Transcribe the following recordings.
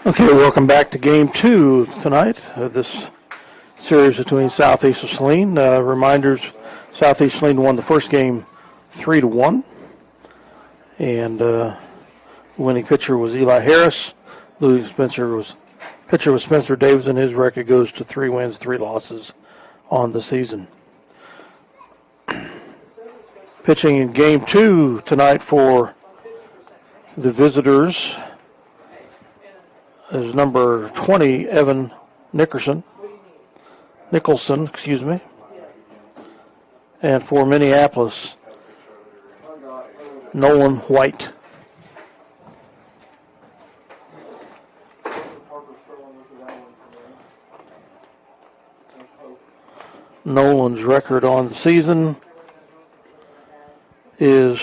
Okay, welcome back to Game 2 tonight of this series between Southeast and Saline. Reminders, Southeast Saline won the first game 3-1, and winning pitcher was Eli Harris. Losing pitcher was Spencer Davis, and his record goes to 3 wins, 3 losses on the season. Pitching in Game 2 tonight for the visitors is number 20, Evan Nicholson, and for Minneapolis, Nolan White. Nolan's record on the season is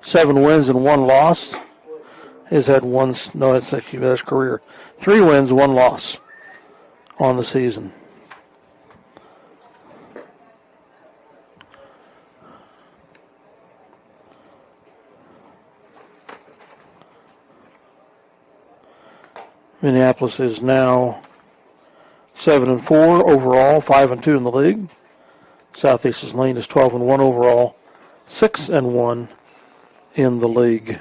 7 wins and 1 loss. Has had that's career. 3 wins, 1 loss on the season. Minneapolis is now 7-4 overall, 5-2 in the league. Southeast Saline is 12-1 overall, 6-1 in the league.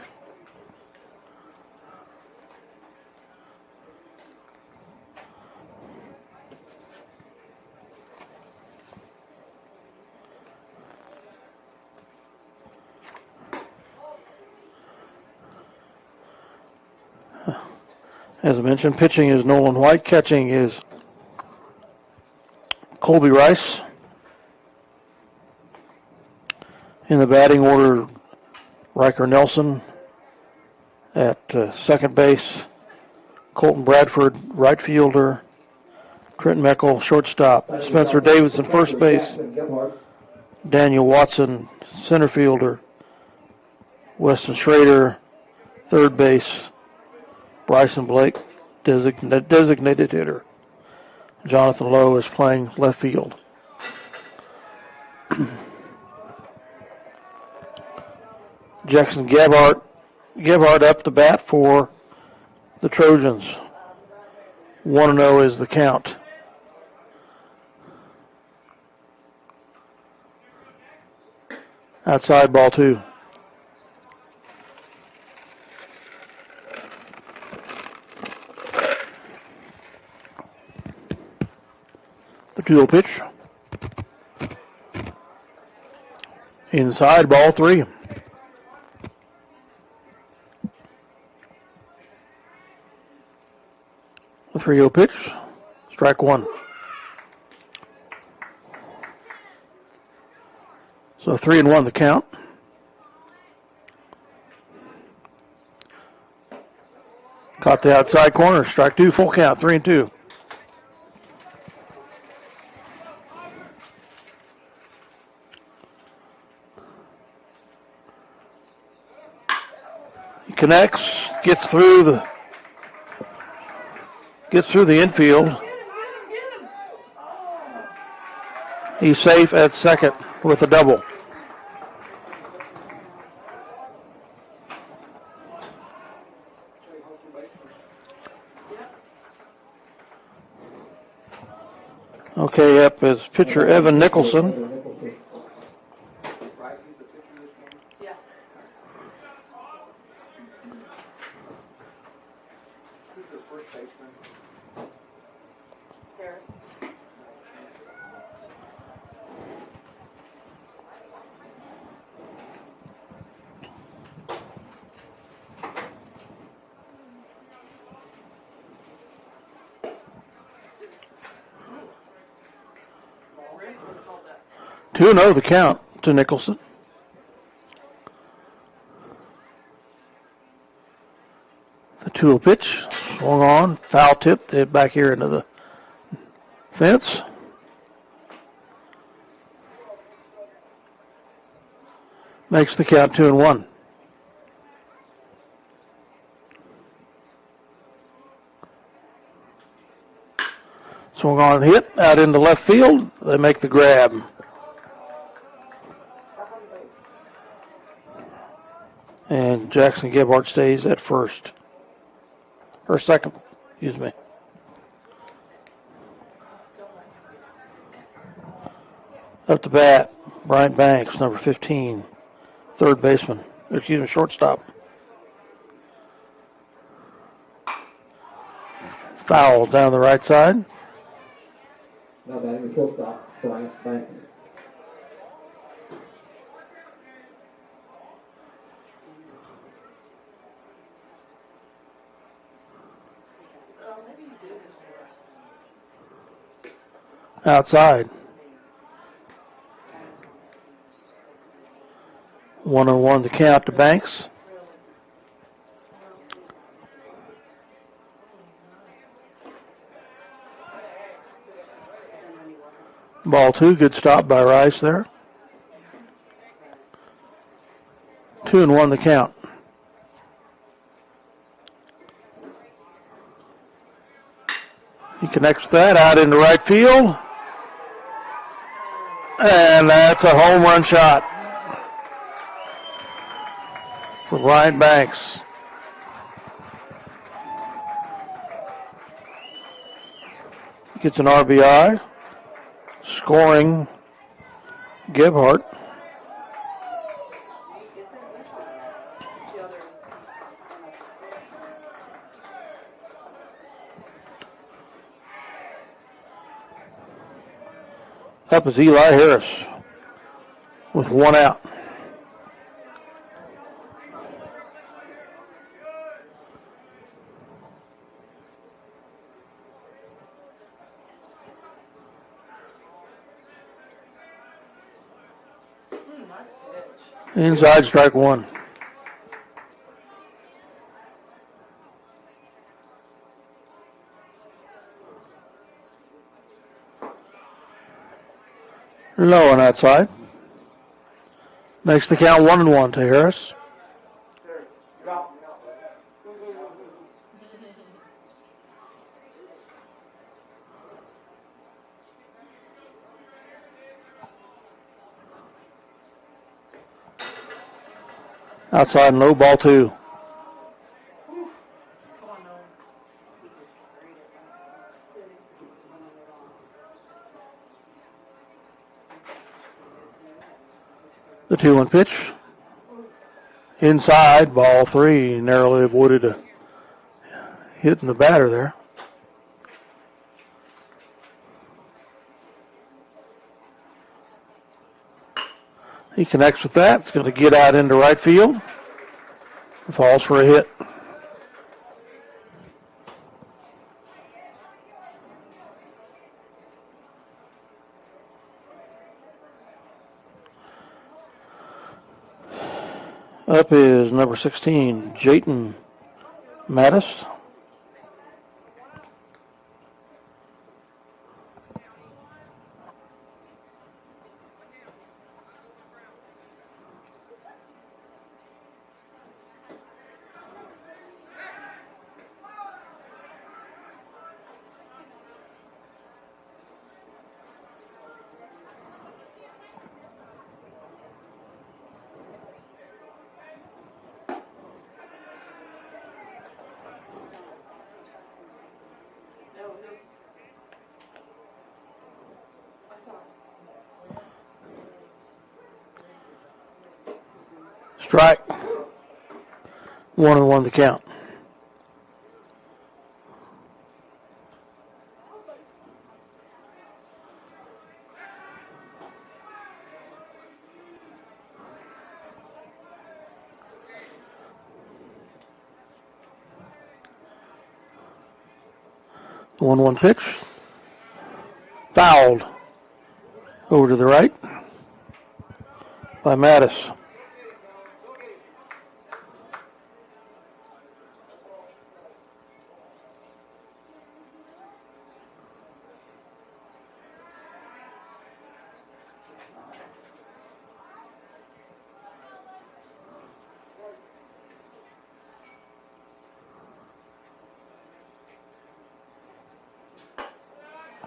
As I mentioned, pitching is Nolan White. Catching is Colby Rice. In the batting order, Riker Nelson at second base, Colton Bradford, right fielder, Trent Meckel, shortstop, Spencer Davidson, first base, Daniel Watson, center fielder, Weston Schrader, third base, Bryson Blake, designated hitter. Jonathan Lowe is playing left field. Jackson Gebhardt up to bat for the Trojans. 1-0 is the count. Outside ball 2. The 2-0 pitch. Inside ball 3. The 3-0 pitch. Strike 1. So 3-1 the count. Caught the outside corner. Strike 2, full count. 3-2. He connects, gets through the infield. He's safe at second with a double. Okay, up is pitcher Evan Nicholson. Two and 0 the count to Nicholson. The 2-0 pitch swung on, foul tipped, hit back here into the fence. Makes the count 2-1. Swung on, hit out into left field. They make the grab. And Jackson Gebhardt stays at first. Or second, excuse me. Up to bat, Bryant Banks, number 15, third baseman. Excuse me, shortstop. Foul down the right side. Now batting the shortstop, Bryant Banks. Outside. 1-1 the count to Banks. Ball 2, good stop by Rice there. 2-1 the count. He connects with that out into right field. And that's a home run shot for Bryant Banks. Gets an RBI. Scoring Gebhardt. Up is Eli Harris with 1 out. Inside strike 1. Low on that side. Makes the count 1-1 to Harris. Outside and low, ball 2. The 2-1 pitch. Inside, ball 3. Narrowly avoided a hit in the batter there. He connects with that. It's going to get out into right field. Falls for a hit. Up is number 16, Jayton Mattis. Strike. 1-1 the count. The 1-1 pitch. Fouled over to the right by Mattis.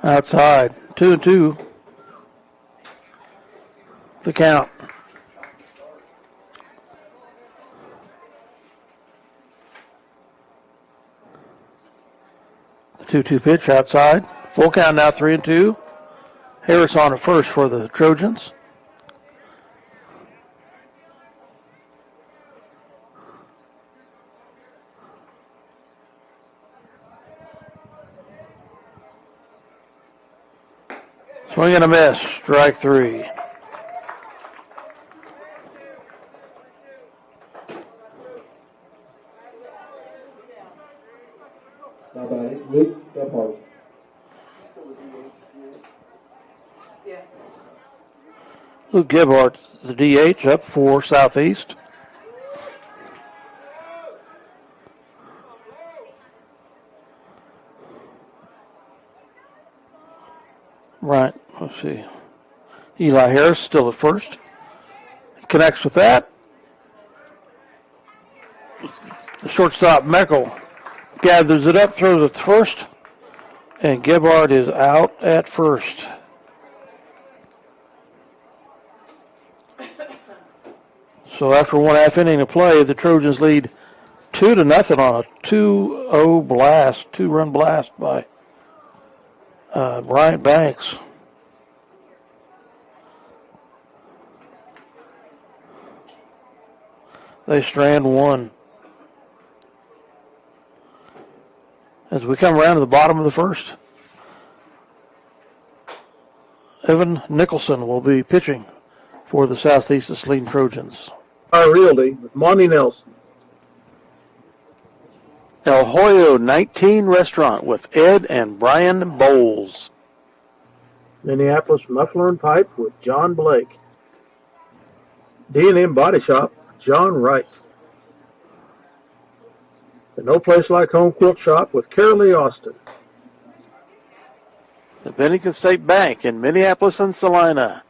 Outside, 2-2. The count. 2-2 pitch outside. Full count now, 3-2. Harris on at first for the Trojans. Swing and a miss. Strike 3. Now batting, Luke Gebhardt. Yes. Luke Gebhardt, the DH, up for Southeast. Right, let's see. Eli Harris still at first. He connects with that. The shortstop, Meckel, gathers it up, throws it to first, and Gebhardt is out at first. So after 1/2 inning of play, the Trojans lead 2-0 on a 2-0 blast, 2-run blast by Bryant Banks. They strand one. As we come around to the bottom of the first, Evan Nicholson will be pitching for the Southeast Saline Trojans. Our Realty with Monty Nelson. El Hoyo 19 Restaurant with Ed and Brian Bowles. Minneapolis Muffler and Pipe with John Blake. D&M Body Shop with John Wright. The No Place Like Home Quilt Shop with Carol Lee Austin. The Bennington State Bank in Minneapolis and Salina.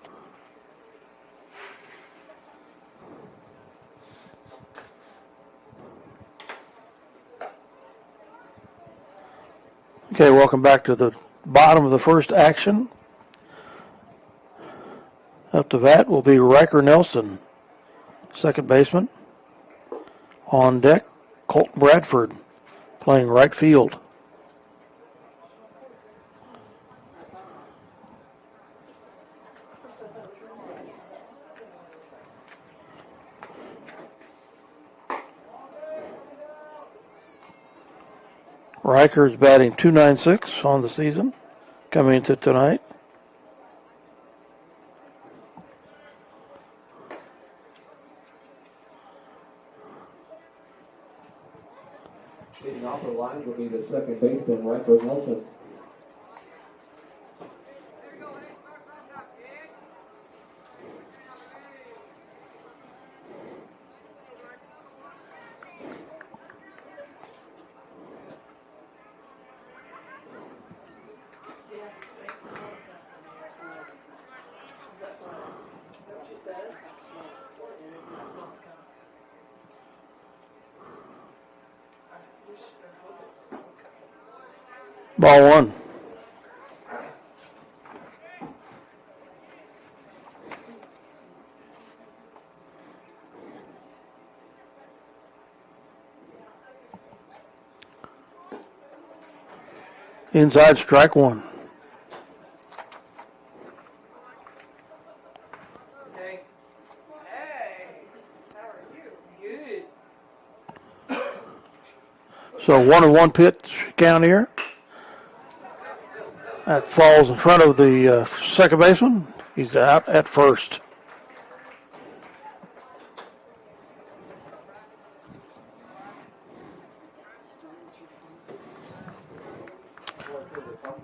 Okay, welcome back to the bottom of the first action. Up to bat will be Riker Nelson, second baseman. On deck, Colt Bradford, playing right field. Riker is batting .296 on the season, coming into tonight. Leading off the line will be the second baseman, Riker Nelson. Ball one. Inside, strike one. Hey. Hey. How are you? Good. So 1-1 pitch count here. That falls in front of the second baseman. He's out at first.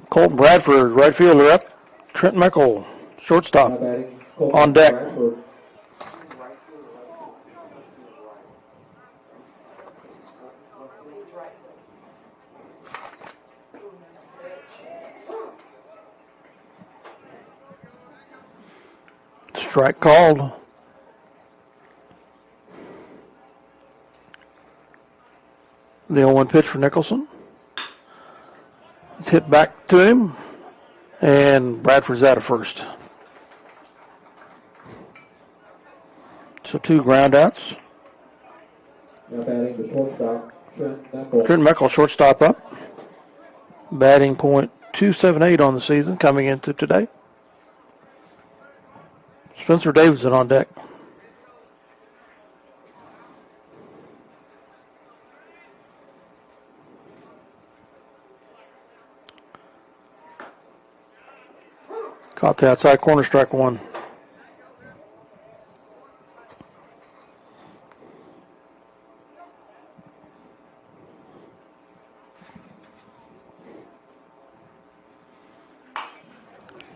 Colt Bradford, right fielder up. Trent Meckel, shortstop, Now batting, Colt on deck. Bradford. Strike called. The 0-1 pitch for Nicholson. It's hit back to him, and Bradford's out of first. So 2 ground outs. Now batting the shortstop, Trent Meckel. Trent Meckel, shortstop up. batting .278 on the season coming into today. Spencer Davidson on deck. Caught the outside corner, strike one.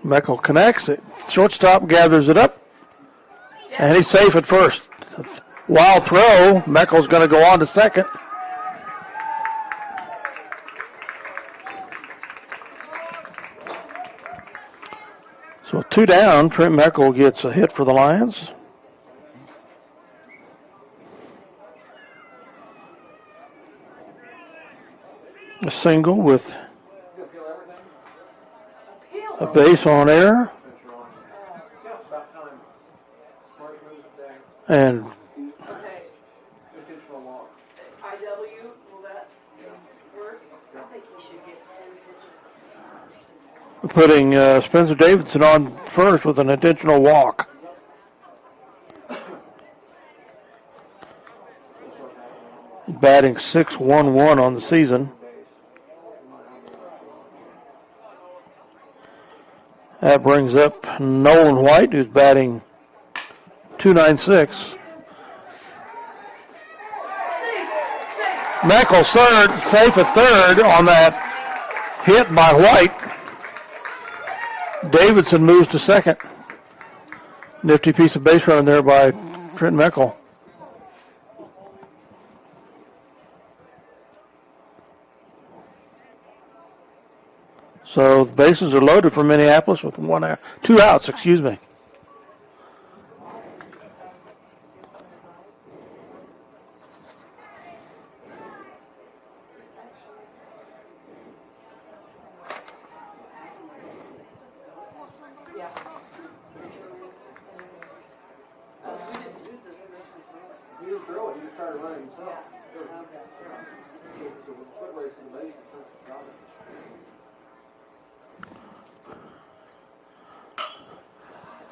Meckel connects it. Shortstop gathers it up. And he's safe at first. Wild throw. Meckel's going to go on to second. So with 2 down, Trent Meckel gets a hit for the Lions. A single with a base on air. And Okay. IW, will that work? I think you should get 10 pitches. putting Spencer Davidson on first with an intentional walk. Batting .611 on the season. That brings up Nolan White, who's batting .296. Meckel third, safe at third on that hit by White. Davidson moves to second. Nifty piece of base running there by Trent Meckel. So the bases are loaded for Minneapolis with 2 outs, excuse me.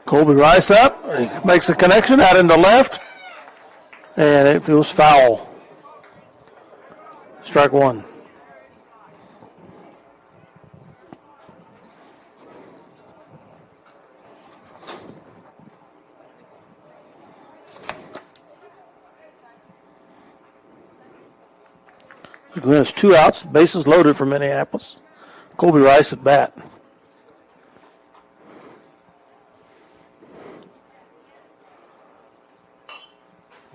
Colby Rice up. He makes a connection out into left. And it goes foul. Strike one. There's 2 outs. Bases loaded for Minneapolis. Colby Rice at bat.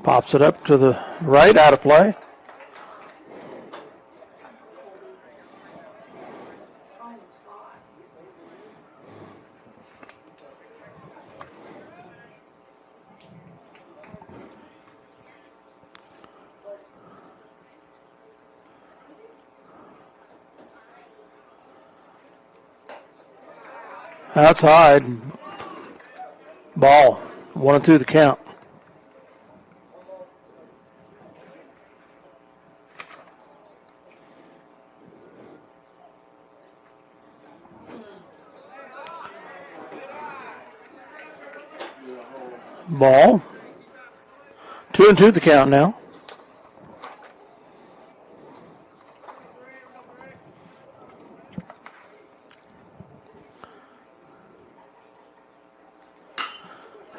Pops it up to the right, out of play. Outside. Ball. 1-2 the count. Ball. 2-2 the count now.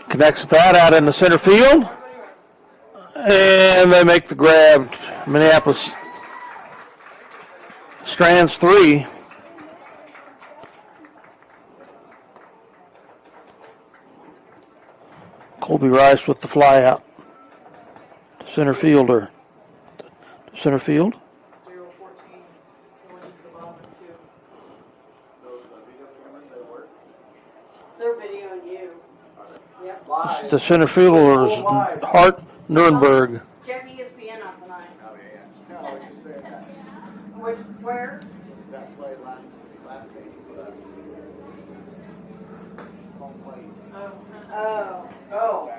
Connects with that out in the center field. And they make the grab. Minneapolis strands 3. Colby Rice with the fly out. Center fielder. Center field. 0-14, going into the bottom of 2. They're videoing you. Yep. The center fielder is Hart Nuremberg. Check ESPN on tonight. Oh, yeah. No, I just said that. Where? That play last game. Home plate. Oh.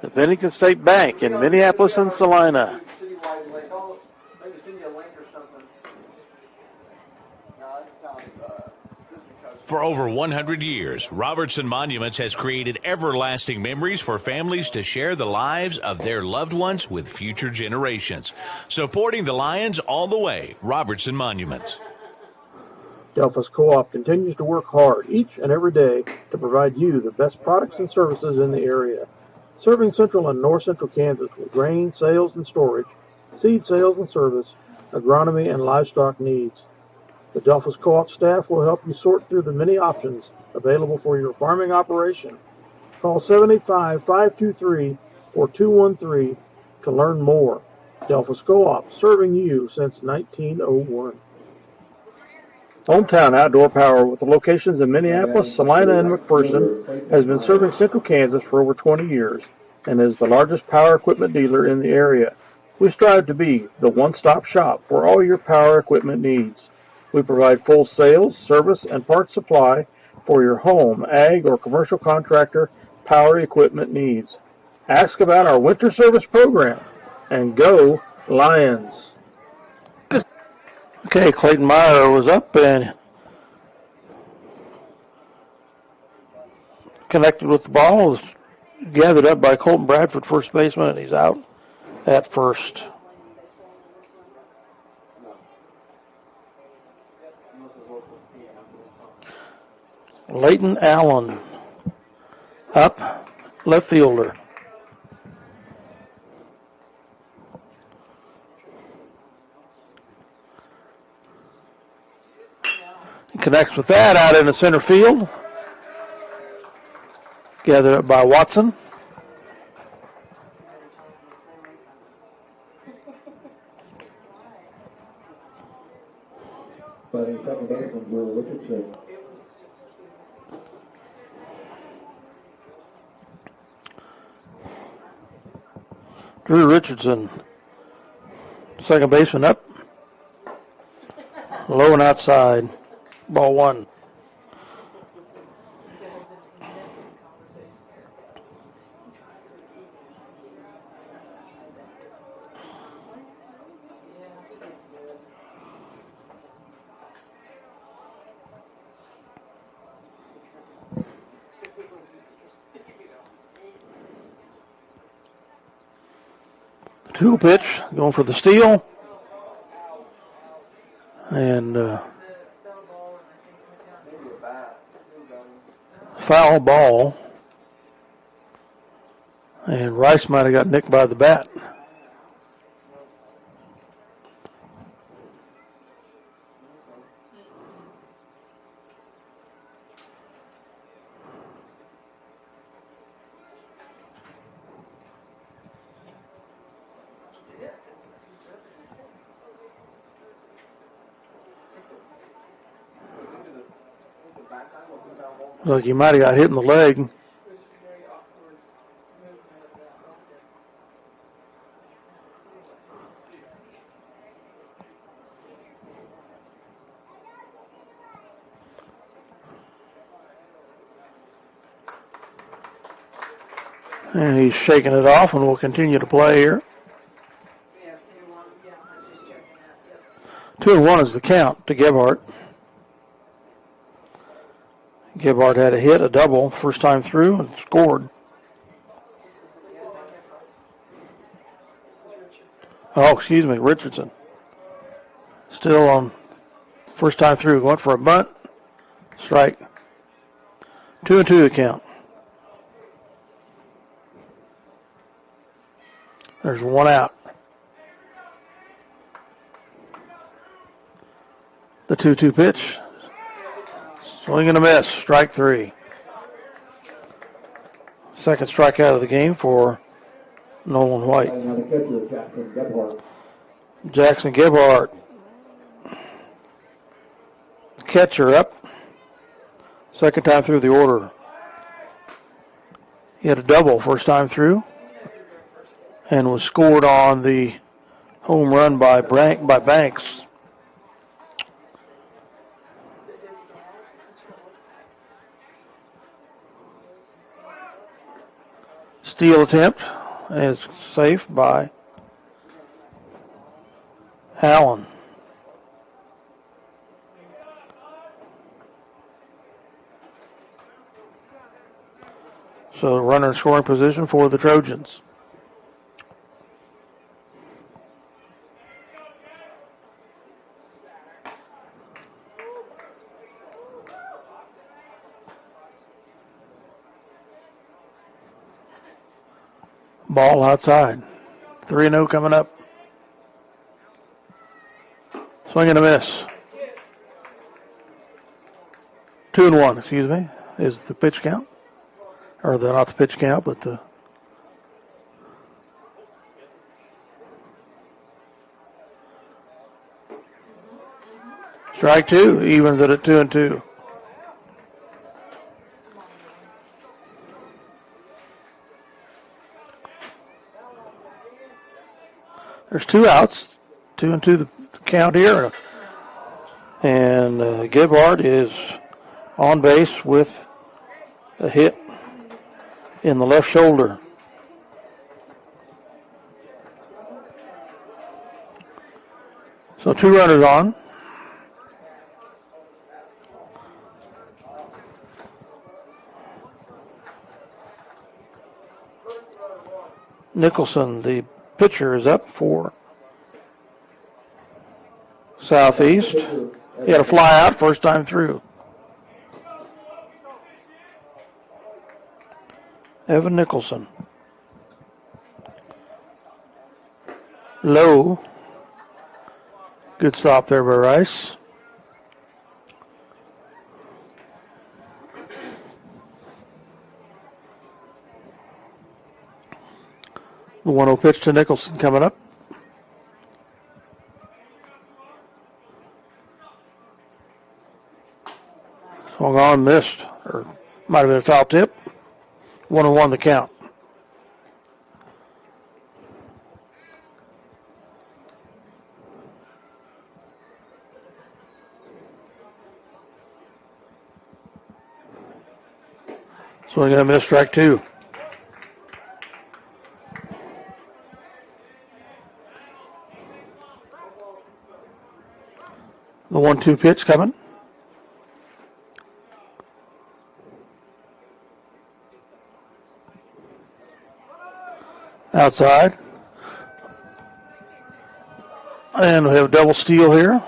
The Bennington State Bank in Minneapolis and Salina. Citywide link. Maybe send you a link or something. No, that's the town assistant coach. For over 100 years, Robertson Monuments has created everlasting memories for families to share the lives of their loved ones with future generations. Supporting the Lions all the way, Robertson Monuments. Delphus Co-op continues to work hard each and every day to provide you the best products and services in the area. Serving central and north central Kansas with grain sales and storage, seed sales and service, agronomy and livestock needs. The Delphus Co-op staff will help you sort through the many options available for your farming operation. Call 785-523-4213 to learn more. Delphus Co-op, serving you since 1901. Hometown Outdoor Power, with locations in Minneapolis, Saline, and McPherson, has been serving central Kansas for over 20 years and is the largest power equipment dealer in the area. We strive to be the one-stop shop for all your power equipment needs. We provide full sales, service, and parts supply for your home, ag, or commercial contractor power equipment needs. Ask about our winter service program, and go Lions! Okay, Clayton Meyer was up and connected with the ball. Was gathered up by Colton Bradford, first baseman, and he's out at first. Leighton Allen up, left fielder. He connects with that out in the center field. Gathered up by Watson. Batting second baseman, Drew Richardson. Drew Richardson, second baseman up. Low and outside. Ball one. Two pitch, going for the steal. And foul ball. And Rice might have got nicked by the bat. Look, he might have got hit in the leg. And he's shaking it off, and we'll continue to play here. 2-1 is the count to Gebhardt. Gebhardt had a hit, a double, first time through, and scored. Oh, excuse me, Richardson. Still on first time through. Going for a bunt. Strike. 2-2 the count. There's one out. The 2-2 pitch. Swing and a miss. Strike three. Second strikeout of the game for Nolan White. Now the catcher, Jackson Gebhardt. Jackson Gebhardt. Catcher up. Second time through the order. He had a double first time through and was scored on the home run by Banks. Steal attempt is safe by Allen. So runner in scoring position for the Trojans. Ball outside. 3-0 coming up. Swing and a miss. 2-1, excuse me, is the pitch count. Or not the pitch count, but the strike two, evens it at 2-2. There's 2 outs, 2-2 the count here. And Gebhardt is on base with a hit in the left shoulder. So 2 runners on. Nicholson, the pitcher, is up for Southeast. He had a fly out first time through. Evan Nicholson. Low. Good stop there by Rice. The 1-0 pitch to Nicholson coming up. Swung on, missed, or might have been a foul tip. 1-1 the count. Swing and a miss, strike two. The 1-2 pitch coming. Outside. And we have a double steal here.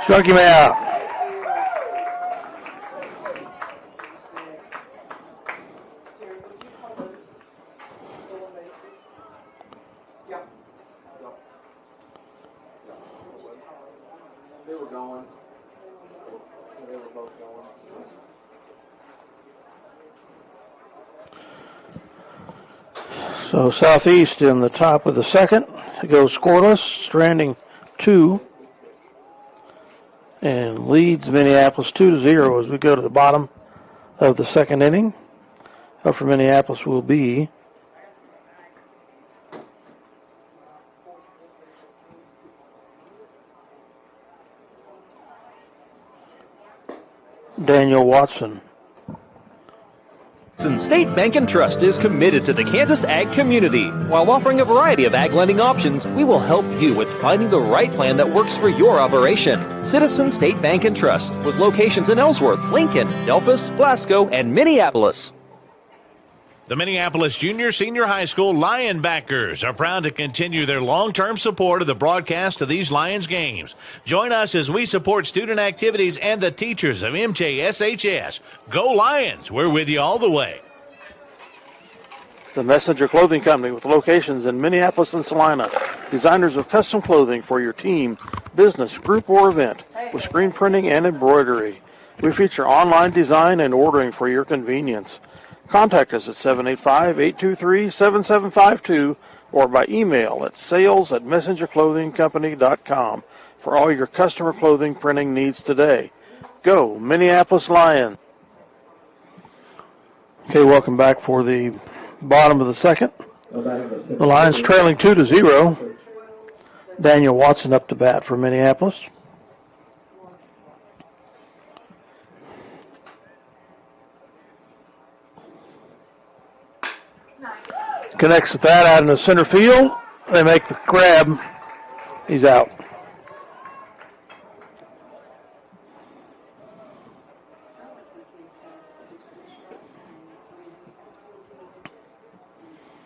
Struck him out. They were going. They were both going. So Southeast in the top of the second. It goes scoreless, stranding 2. And leads Minneapolis 2-0 as we go to the bottom of the second inning. Up for Minneapolis will be Daniel Watson. State Bank and Trust is committed to the Kansas ag community. While offering a variety of ag lending options, we will help you with finding the right plan that works for your operation. Citizen State Bank and Trust, with locations in Ellsworth, Lincoln, Delphus, Glasgow, and Minneapolis. The Minneapolis Junior Senior High School Lionbackers are proud to continue their long-term support of the broadcast of these Lions games. Join us as we support student activities and the teachers of MJSHS. Go Lions! We're with you all the way. The Messenger Clothing Company with locations in Minneapolis and Salina. Designers of custom clothing for your team, business, group, or event with screen printing and embroidery. We feature online design and ordering for your convenience. Contact us at 785-823-7752 or by email at sales@messengerclothingcompany.com for all your customer clothing printing needs today. Go Minneapolis Lions! Okay, welcome back for the bottom of the second. The Lions trailing 2-0. Daniel Watson up to bat for Minneapolis. connects with that out in the center field. They make the grab. He's out.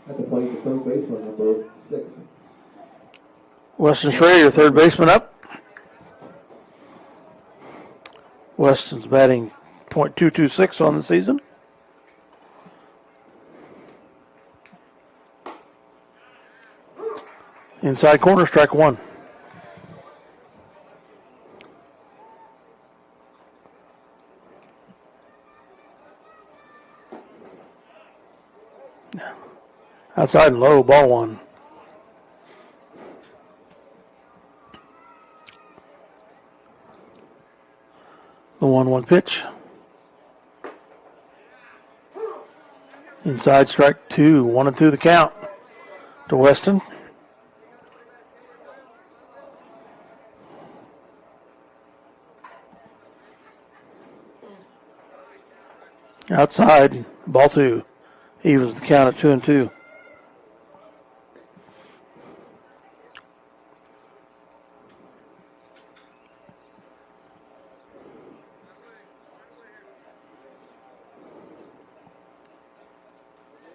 At the plate, the third baseman, number 6. Weston Schrader, third baseman up. Weston's batting .226 on the season. Inside corner, strike one. Outside and low, ball one. The 1-1 pitch. Inside strike two. 1-2 the count to Weston. Outside, ball two. Evens the count at 2-2.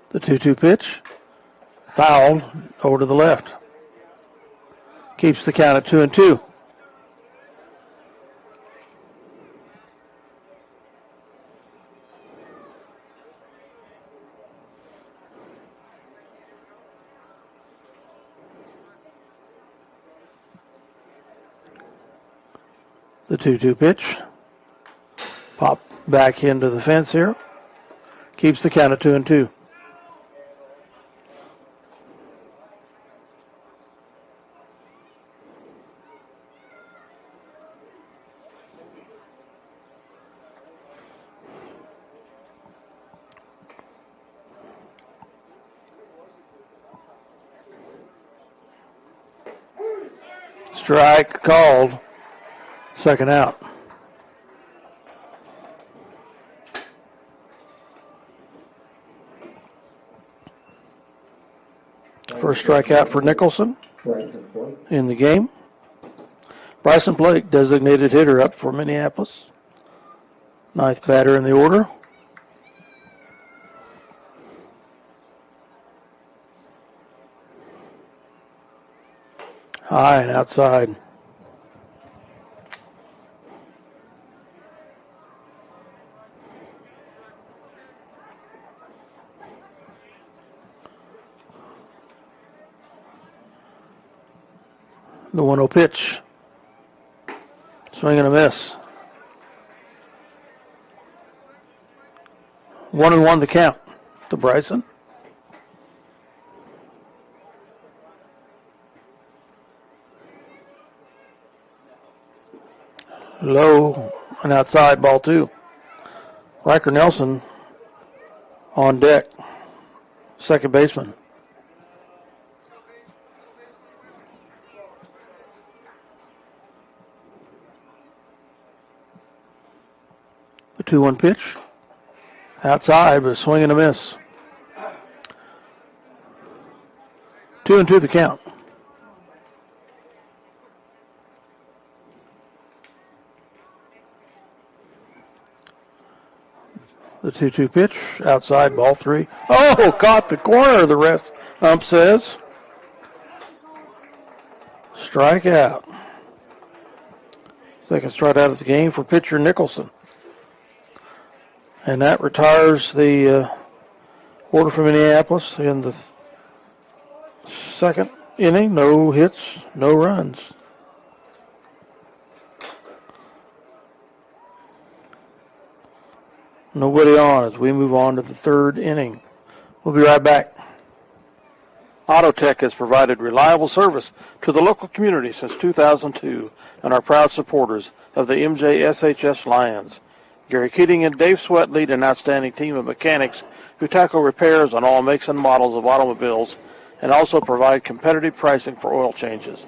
The 2-2 pitch. Fouled over to the left. Keeps the count at 2-2. The 2-2 pitch. Pop back into the fence here. Keeps the count at 2-2. Strike called. Second out. First strikeout for Nicholson in the game. Bryson Blake, designated hitter, up for Minneapolis. Ninth batter in the order. High and outside. The 1-0 pitch. Swing and a miss. 1-1 the count to Bryson. Low and outside, ball two. Riker Nelson on deck. Second baseman. The 2-1 pitch. Outside, but a swing and a miss. 2-2 the count. The 2-2 pitch, outside, ball three. Oh, caught the corner, the rest ump says. Strikeout. Second strikeout of the game for pitcher Nicholson. And that retires the order for Minneapolis in the second inning. No hits, no runs. Nobody on as we move on to the third inning. We'll be right back. Autotech has provided reliable service to the local community since 2002 and are proud supporters of the MJSHS Lions. Gary Keating and Dave Sweat lead an outstanding team of mechanics who tackle repairs on all makes and models of automobiles and also provide competitive pricing for oil changes.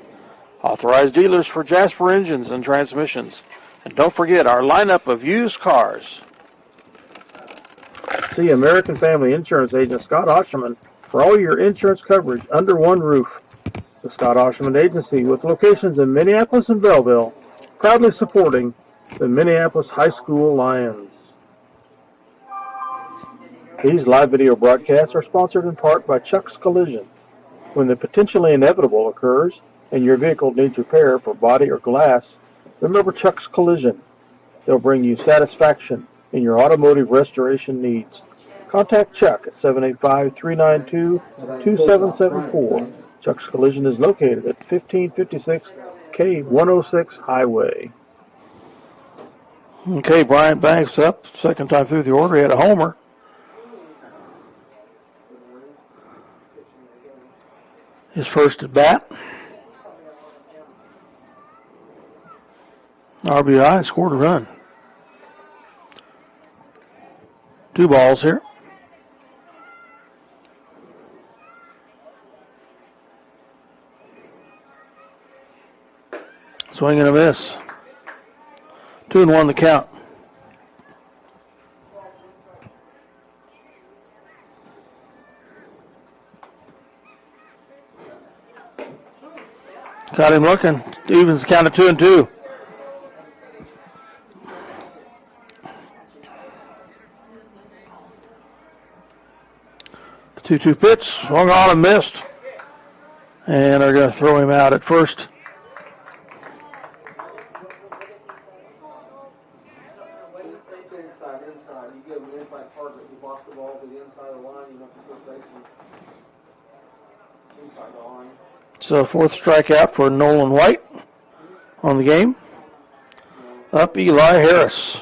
Authorized dealers for Jasper engines and transmissions. And don't forget our lineup of used cars. See American Family Insurance agent Scott Osherman for all your insurance coverage under one roof. The Scott Oshman Agency, with locations in Minneapolis and Belleville, proudly supporting the Minneapolis High School Lions. These live video broadcasts are sponsored in part by Chuck's Collision. When the potentially inevitable occurs and your vehicle needs repair for body or glass, remember Chuck's Collision. They'll bring you satisfaction in your automotive restoration needs. Contact Chuck at 785-392-2774. Chuck's Collision is located at 1556 K106 Highway. Okay, Bryant Banks up. Second time through the order. He had a homer. His first at bat. RBI and scored a run. 2 balls here. Swing and a miss. 2-1 the count. Got him looking. Evens the count of 2-2. The 2-2 pitch swung on and missed. And they're going to throw him out at first. So 4th strikeout for Nolan White on the game. Up Eli Harris.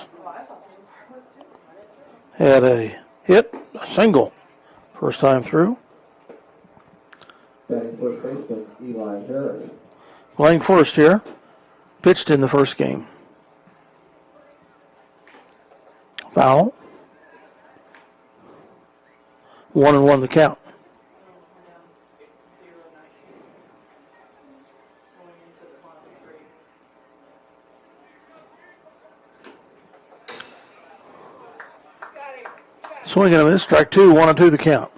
Had a hit, a single, first time through. Batting first baseman Eli Harris. Playing first here. Pitched in the first game. Foul. 1-1 the count. Swing and a miss, strike 2, 1-2 the count.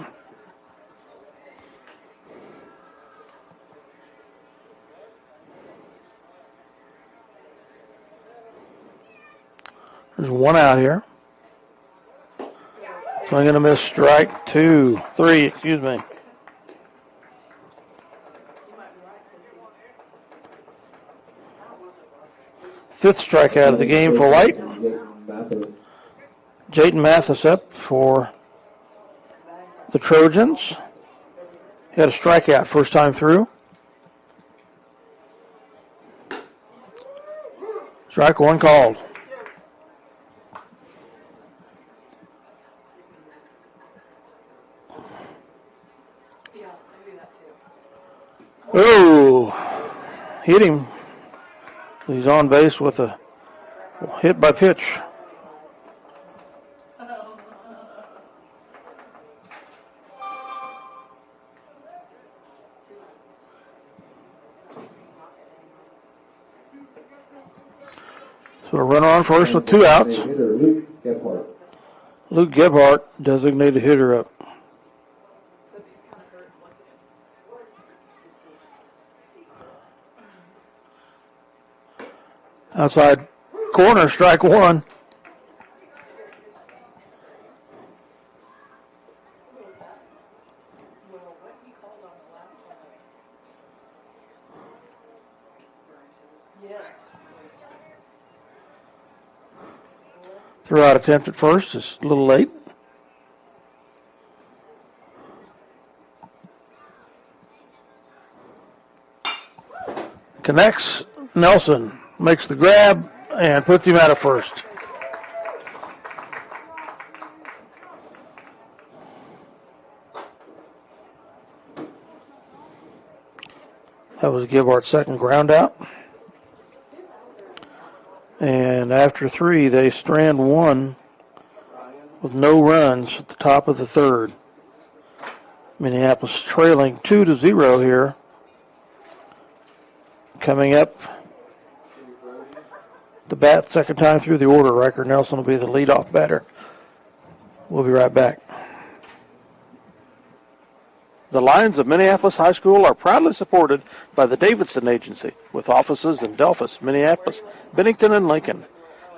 There's 1 out here. Swing and a miss, strike 3, excuse me. Fifth strikeout of the game for White. Jayden Mathis up for the Trojans. He had a strikeout first time through. Strike 1 called. Oh, hit him. He's on base with a hit by pitch. So a runner on first with 2 outs. Luke Gebhardt, designated hitter up. Outside corner, strike 1. Throw out attempt at first, it's a little late. Connects, Nelson makes the grab and puts him out of first. That was Gibbart's second ground out. And after 3, they strand 1 with no runs at the top of the 3rd. Minneapolis trailing 2-0 here. Coming up the bat, second time through the order. Riker Nelson will be the leadoff batter. We'll be right back. The Lions of Minneapolis High School are proudly supported by the Davidson Agency, with offices in Delphus, Minneapolis, Bennington, and Lincoln.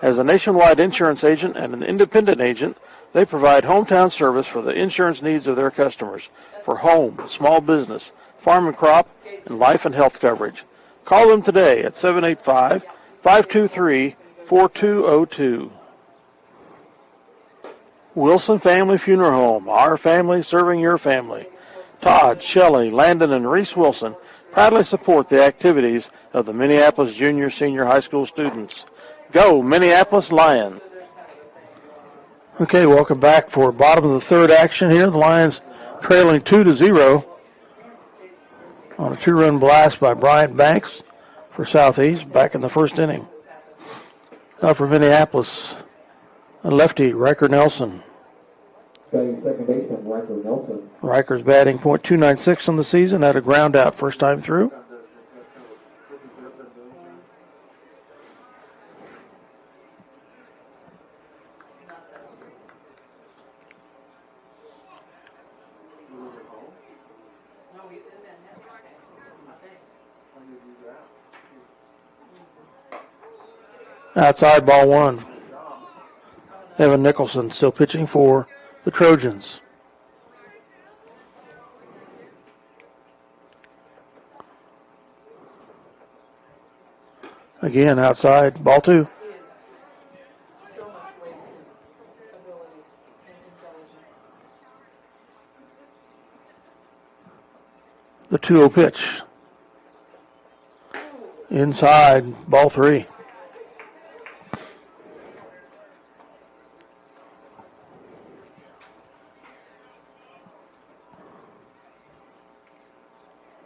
As a nationwide insurance agent and an independent agent, they provide hometown service for the insurance needs of their customers for home, small business, farm and crop, and life and health coverage. Call them today at 785-523-4202. Wilson Family Funeral Home, our family serving your family. Todd, Shelley, Landon, and Reese Wilson proudly support the activities of the Minneapolis Junior Senior High School students. Go Minneapolis Lions! Okay, welcome back for bottom of the third action here. The Lions trailing 2-0 on a 2-run blast by Bryant Banks for Southeast back in the first inning. Now for Minneapolis, a lefty, Riker Nelson. Batting second baseman, Riker Nelson. Riker's batting .296 on the season, had a ground out first time through. Outside, ball one. Evan Nicholson still pitching for the Trojans. Again, outside, ball two. So much wasted ability and intelligence. The 2-0 pitch. Inside, ball three.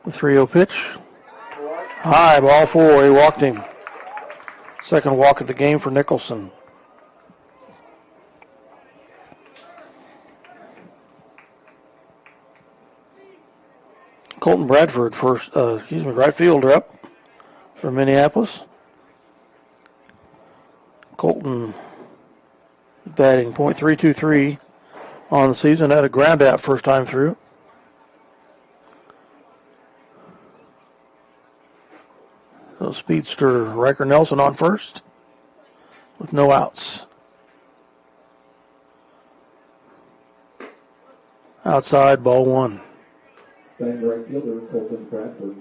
The 3-0 pitch. High, ball four. He walked him. Second walk of the game for Nicholson. Colton Bradford, right fielder up for Minneapolis. Colton batting .323 on the season. Had a ground out first time through. So speedster Riker Nelson on first with no outs. Outside, ball one. Batting right fielder, Colton Bradford.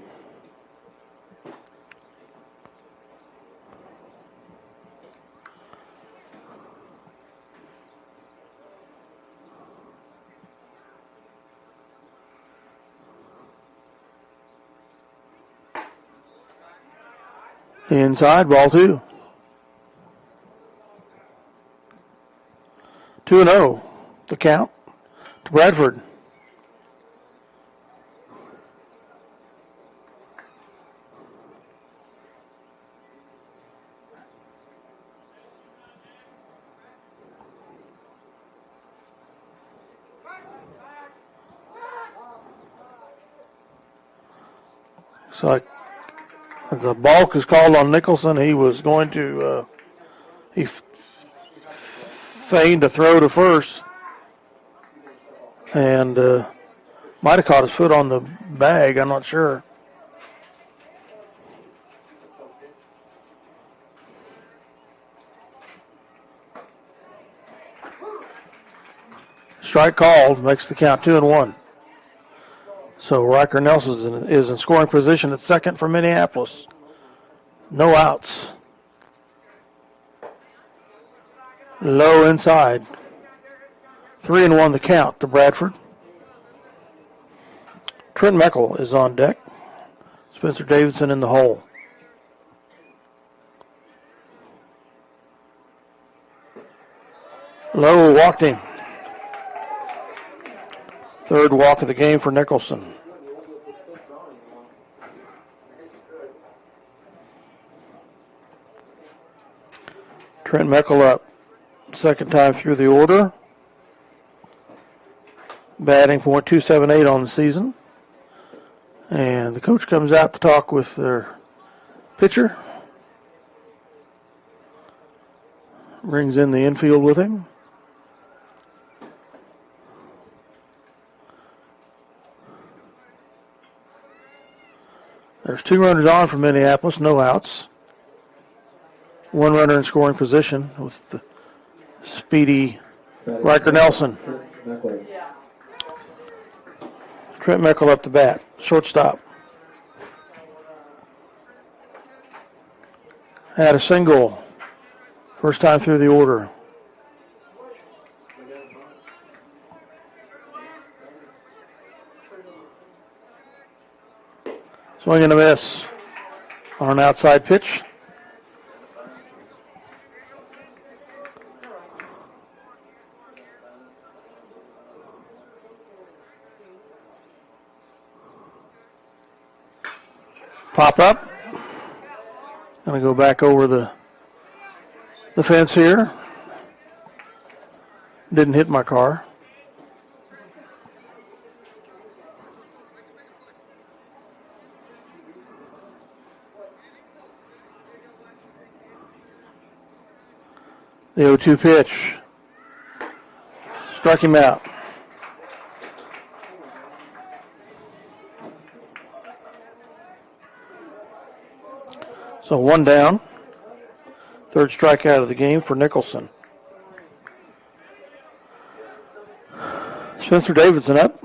Inside, ball two. 2-0, the count to Bradford. Looks like the balk is called on Nicholson. He was going to, he feigned a throw to first and might have caught his foot on the bag. I'm not sure. Strike called, makes the count 2-1. So Riker Nelson is in scoring position at second for Minneapolis. No outs. Low inside. 3-1 the count to Bradford. Trent Meckel is on deck. Spencer Davidson in the hole. Low walked him. Third walk of the game for Nicholson. Trent Meckel up. Second time through the order. Batting .278 on the season. And the coach comes out to talk with their pitcher. Brings in the infield with him. There's 2 runners on for Minneapolis, no outs. 1 runner in scoring position with the speedy Riker Nelson. Trent Meckel up to bat, shortstop. Had a single, first time through the order. Swing and a miss on an outside pitch. Pop up. Going to go back over the fence here. Didn't hit my car. The 0-2 pitch. Struck him out. So 1 down. 3rd strikeout of the game for Nicholson. Spencer Davidson up.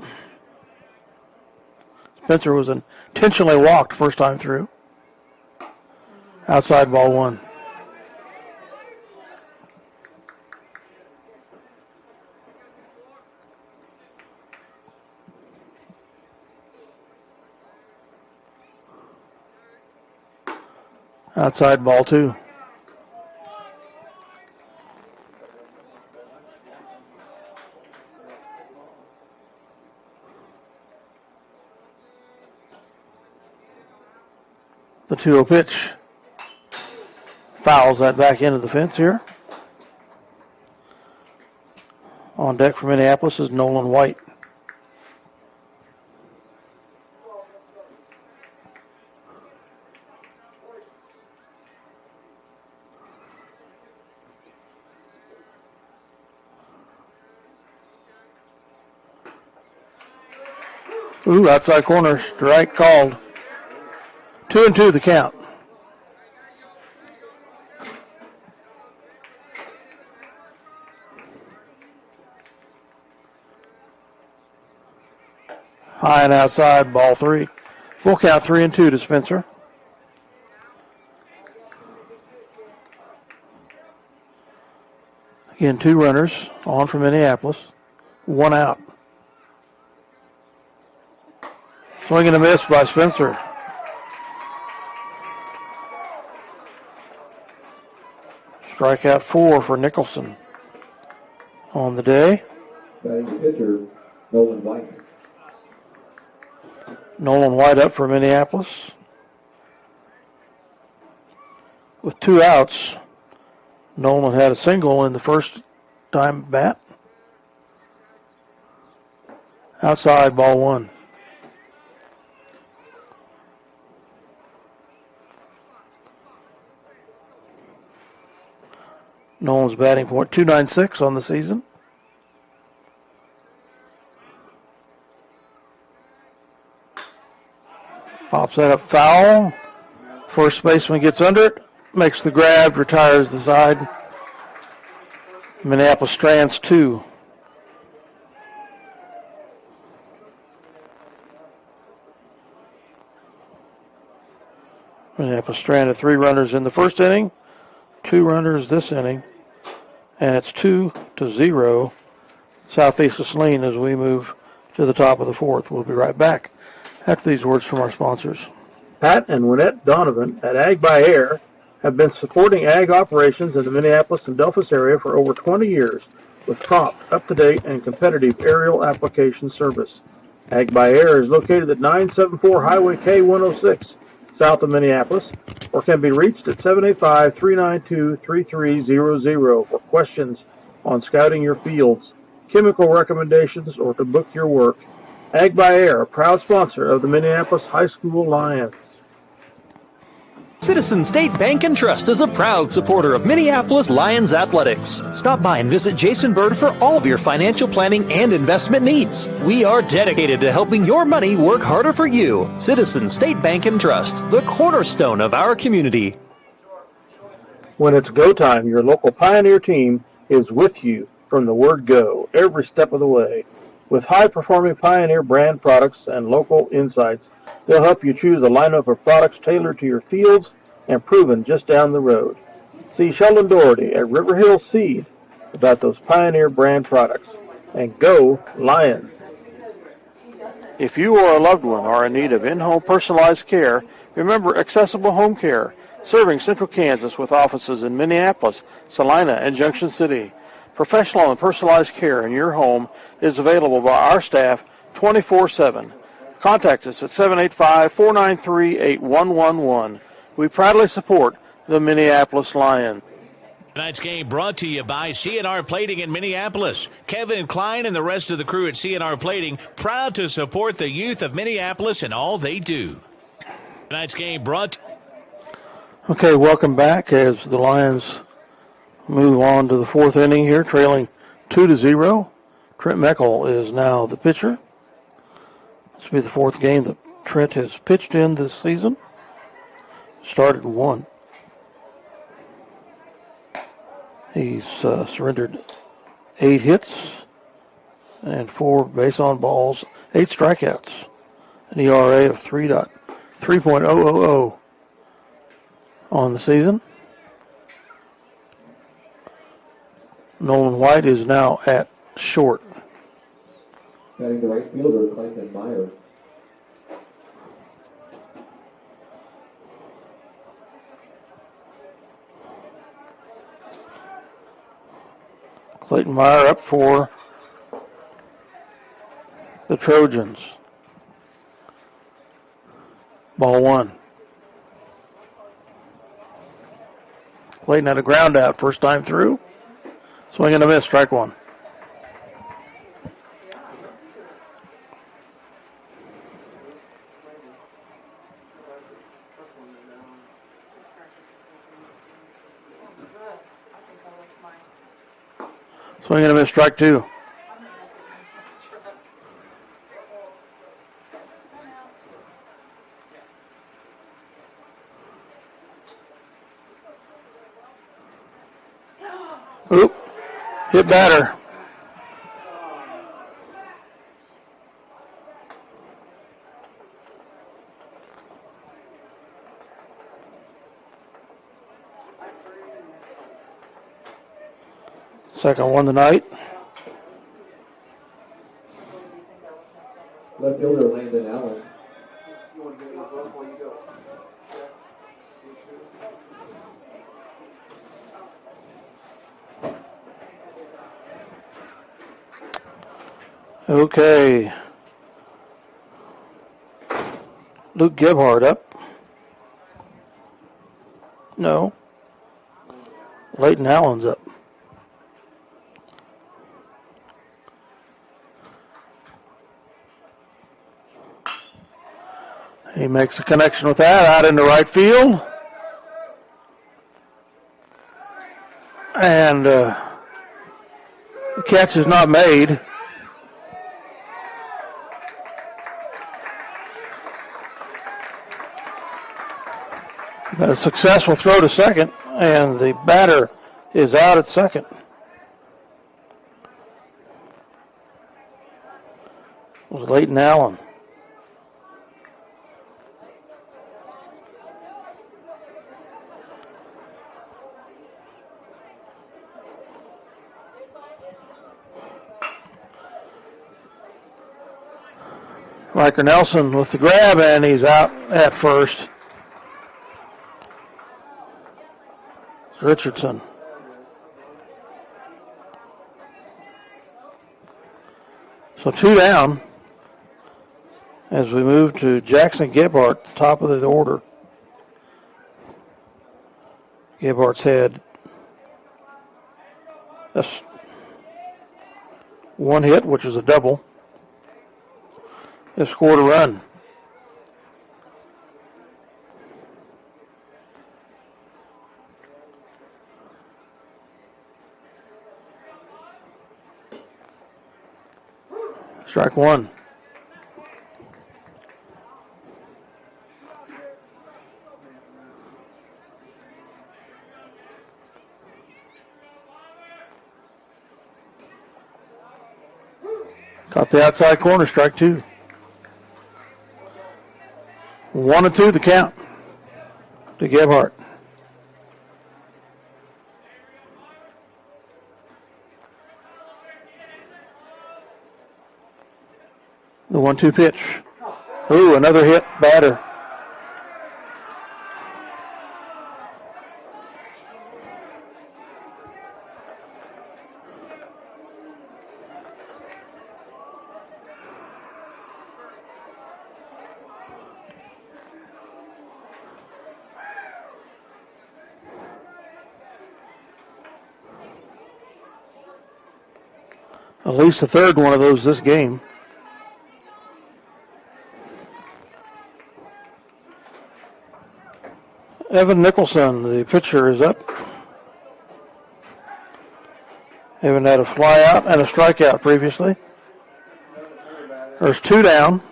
Spencer was intentionally walked first time through. Outside ball 1. Outside ball 2. The 2-0 pitch fouls that back end of the fence here. On deck for Minneapolis is Nolan White. Ooh, outside corner, strike called. 2-2 the count. High and outside, ball 3. Full count 3-2 to Spencer. Again, 2 runners on for Minneapolis. 1 out. Swing and a miss by Spencer. Strikeout 4 for Nicholson on the day. Batting pitcher, Nolan White. Nolan White up for Minneapolis. With 2 outs, Nolan had a single in the first time bat. Outside ball 1. Nolan's batting point .296 on the season. Pops that up foul. First baseman gets under it, makes the grab, retires the side. Minneapolis strands 2. Minneapolis stranded 3 runners in the first inning, 2 runners this inning. And it's 2-0 Southeast of Saline as we move to the top of the 4th. We'll be right back after these words from our sponsors. Pat and Winnette Donovan at Ag by Air have been supporting ag operations in the Minneapolis and Delphos area for over 20 years with prompt, up-to-date, and competitive aerial application service. Ag by Air is located at 974 Highway K106, south of Minneapolis, or can be reached at 785-392-3300 for questions on scouting your fields, chemical recommendations, or to book your work. Ag by Air, a proud sponsor of the Minneapolis High School Lions. Citizen State Bank and Trust is a proud supporter of Minneapolis Lions athletics. Stop by and visit Jason Bird for all of your financial planning and investment needs. We are dedicated to helping your money work harder for you. Citizen State Bank and Trust, the cornerstone of our community. When it's go time, your local Pioneer team is with you from the word go every step of the way. With high-performing Pioneer brand products and local insights, they'll help you choose a lineup of products tailored to your fields and proven just down the road. See Sheldon Doherty at River Hill Seed about those Pioneer brand products. And go Lions! If you or a loved one are in need of in-home personalized care, remember Accessible Home Care, serving Central Kansas with offices in Minneapolis, Salina, and Junction City. Professional and personalized care in your home is available by our staff 24/7. Contact us at 785-493-8111. We proudly support the Minneapolis Lions. Tonight's game brought to you by CNR Plating in Minneapolis. Kevin Klein and the rest of the crew at CNR Plating, proud to support the youth of Minneapolis and all they do. Tonight's game brought. Okay, welcome back as the Lions move on to the fourth inning here, trailing 2-0. Trent Meckel is now the pitcher. This will be the fourth game that Trent has pitched in this season. Started one. He's surrendered 8 hits and 4 base on balls, 8 strikeouts, an ERA of 3.000 on the season. Nolan White is now at short. Batting the right fielder, Clayton Meyer. Clayton Meyer up for the Trojans. Ball 1. Clayton had a ground out first time through. Swing and a miss, strike 1. Swing and a miss, strike 2. Oop, hit batter. Second one tonight. Left fielder, Landon Allen. Okay. Luke Gebhardt up. No. Leighton Allen's up. He makes a connection with that out into right field. And the catch is not made. But a successful throw to second, and the batter is out at second. It was Leighton Allen. Riker Nelson with the grab, and he's out at first. Richardson. So 2 down as we move to Jackson Gebhardt, top of the order. Gebhardt's had just 1 hit, which is a double. Has scored a run. Strike one. Caught the outside corner, strike two. 1-2 the count to Gebhardt. The 1-2 pitch. Ooh, another hit batter. At least the third one of those this game. Evan Nicholson, the pitcher, is up. Evan had a fly out and a strikeout previously. There's two down.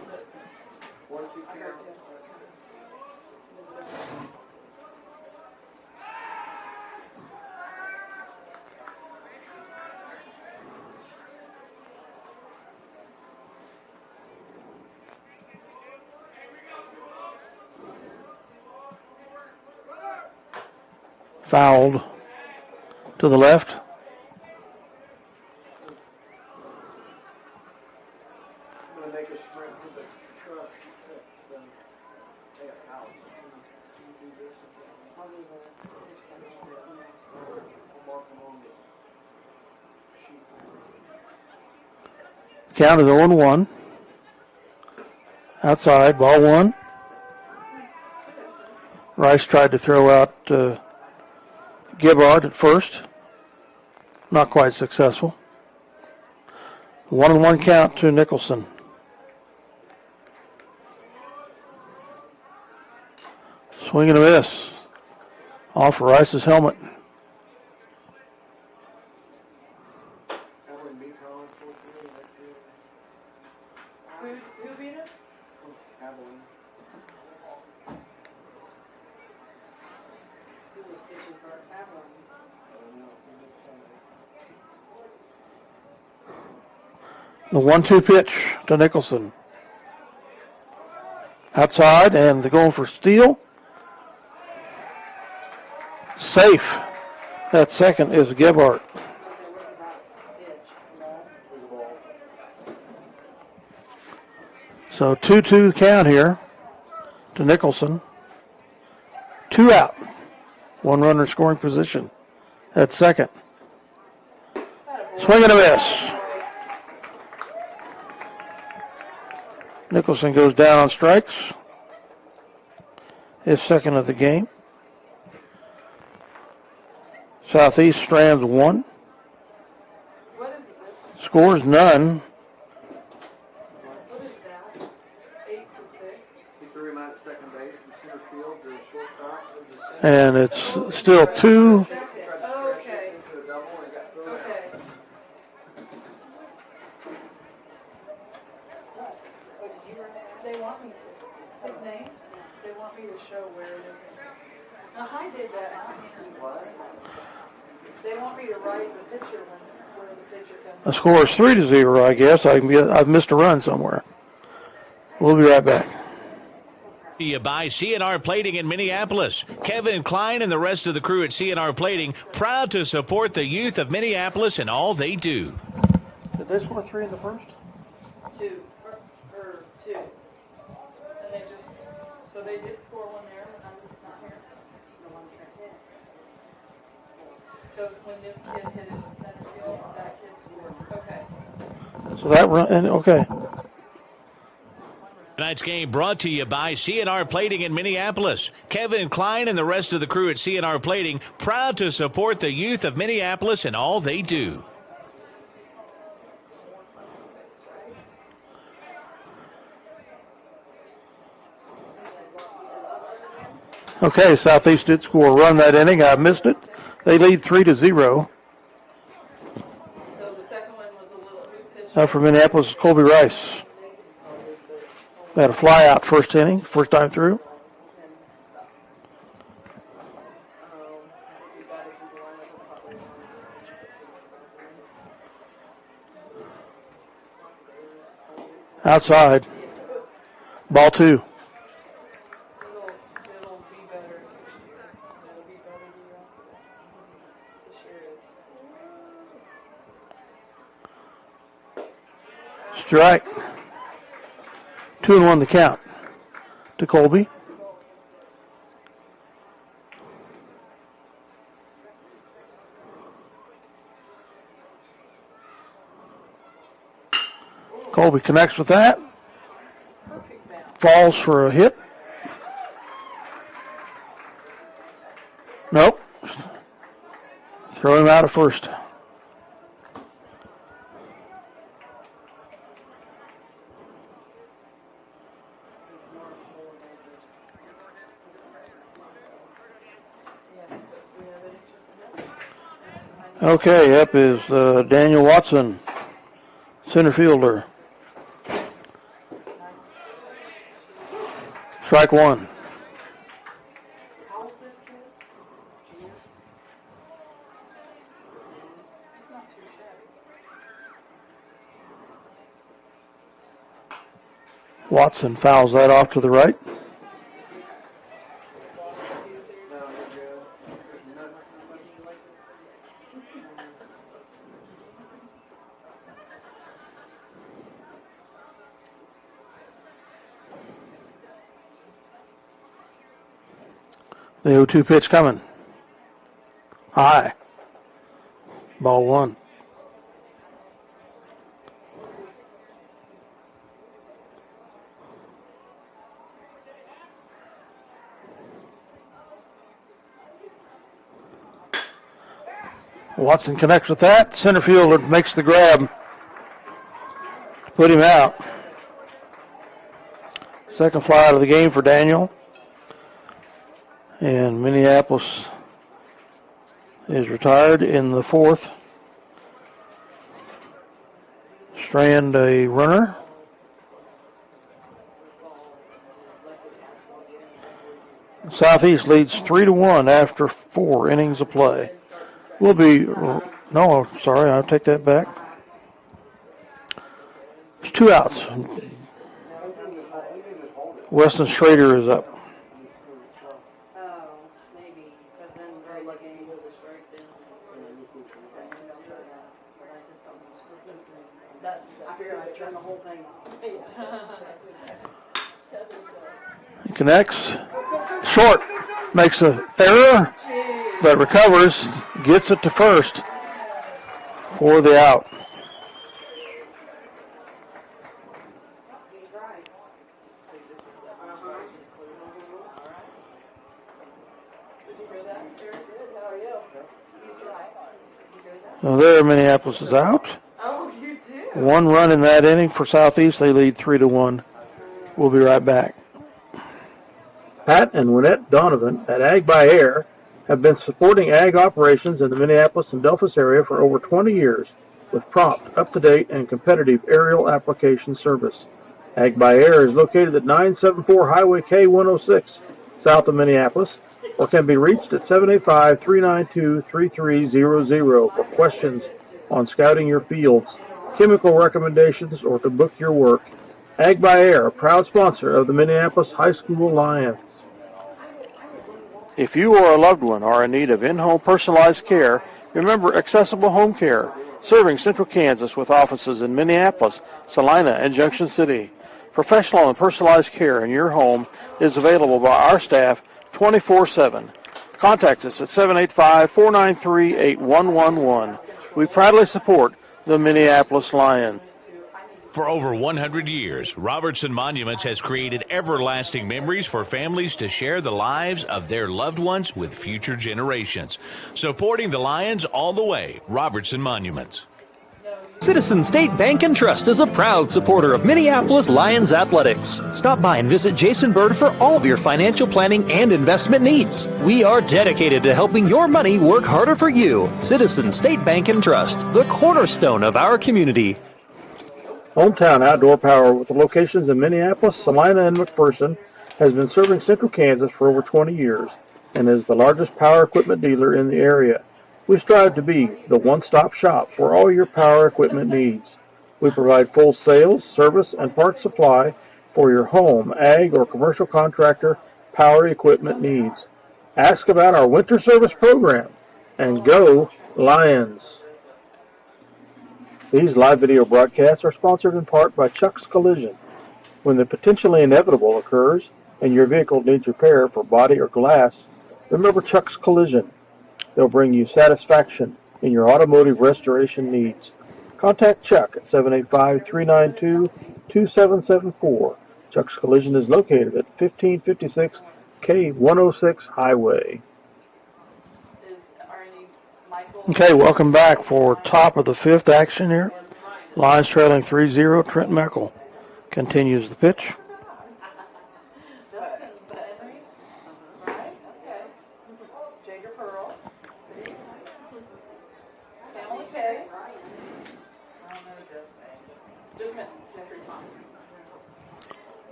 Fouled to the left. I'm going to make a sprint for the truck. Take it out. You do this. I'll mark them on the sheet. Count is 0-1. Outside, ball one. Rice tried to throw out Gebhardt at first. Not quite successful. 1-1 count to Nicholson. Swing and a miss. Off Rice's helmet. Who beat us? Who was pitching for Avalon? The 1-2 pitch to Nicholson. Outside, and they're going for steal. Safe. That second is Gebhardt. Okay, what was that pitch? So 2-2 count here to Nicholson. Two out. One runner scoring position at second. Swing and a miss. Nicholson goes down on strikes. His second of the game. Southeast strands one. What is this? Scores none. What is that? 8-6? He threw him out at second base in center field to shortstop. It was a center. And it's still two. Second. Tried to Oh, stretch okay. it into a double and got thrown out. Okay. Oh, did you write that? They want me to. His name? They want me to show where it is. I did that. What? They want me to write the picture where the picture comes. The score is 3-0, I guess. I've missed a run somewhere. We'll be right back. By CNR Plating in Minneapolis. Kevin Klein and the rest of the crew at CNR Plating, proud to support the youth of Minneapolis in all they do. Did they score three in the first? Two. Or two. And they just, so they did score one there, and I'm just not here. The one track. So when this kid hit it to center field, that kid scored. Okay. So that run, and okay. Tonight's game brought to you by CNR Plating in Minneapolis. Kevin Klein and the rest of the crew at CNR Plating, proud to support the youth of Minneapolis in all they do. Okay, Southeast did score a run that inning. I missed it. They lead 3-0. So the second one was a little, who pitched Now for Minneapolis is Colby Rice. They had a fly out first inning, first time through. Outside. Ball 2. It'll be better. It'll be better this year is. Strike. 2-1 the count to Colby. Colby connects with that. Falls for a hit. Nope. Throw him out at first. Okay, up is Daniel Watson, center fielder. Strike 1. How old is this kid? Junior? He's not too shabby. Watson fouls that off to the right. The 0-2 pitch coming. High. Ball 1. Watson connects with that. Center fielder makes the grab. Put him out. Second fly out of the game for Daniel. And Minneapolis is retired in the 4th. Strand a runner. Southeast leads 3-1 after 4 innings of play. We'll be, no, sorry, I'll take that back. There's 2 outs. Weston Schrader is up. He connects. Short. Makes an error, but recovers. Gets it to first for the out. So there, Minneapolis is out. Oh, you do? 1 run in that inning for Southeast. They lead 3-1. We'll be right back. Pat and Wynette Donovan at Ag by Air have been supporting ag operations in the Minneapolis and Delphos area for over 20 years with prompt, up-to-date, and competitive aerial application service. Ag by Air is located at 974 Highway K106, south of Minneapolis, or can be reached at 785-392-3300 for questions on scouting your fields, chemical recommendations, or to book your work. Ag by Air, a proud sponsor of the Minneapolis High School Lions. If you or a loved one are in need of in-home personalized care, remember Accessible Home Care, serving Central Kansas with offices in Minneapolis, Salina, and Junction City. Professional and personalized care in your home is available by our staff 24/7. Contact us at 785-493-8111. We proudly support the Minneapolis Lions. For over 100 years, Robertson Monuments has created everlasting memories for families to share the lives of their loved ones with future generations. Supporting the Lions all the way, Robertson Monuments. Citizen State Bank and Trust is a proud supporter of Minneapolis Lions athletics. Stop by and visit Jason Bird for all of your financial planning and investment needs. We are dedicated to helping your money work harder for you. Citizen State Bank and Trust, the cornerstone of our community. Hometown Outdoor Power, with locations in Minneapolis, Salina, and McPherson, has been serving central Kansas for over 20 years and is the largest power equipment dealer in the area. We strive to be the one-stop shop for all your power equipment needs. We provide full sales, service, and parts supply for your home, ag, or commercial contractor power equipment needs. Ask about our winter service program, and go Lions! These live video broadcasts are sponsored in part by Chuck's Collision. When the potentially inevitable occurs and your vehicle needs repair for body or glass, remember Chuck's Collision. They'll bring you satisfaction in your automotive restoration needs. Contact Chuck at 785-392-2774. Chuck's Collision is located at 1556 K106 Highway. Okay, welcome back for top of the fifth action here. Lions trailing 3-0. Trent Meckel continues the pitch.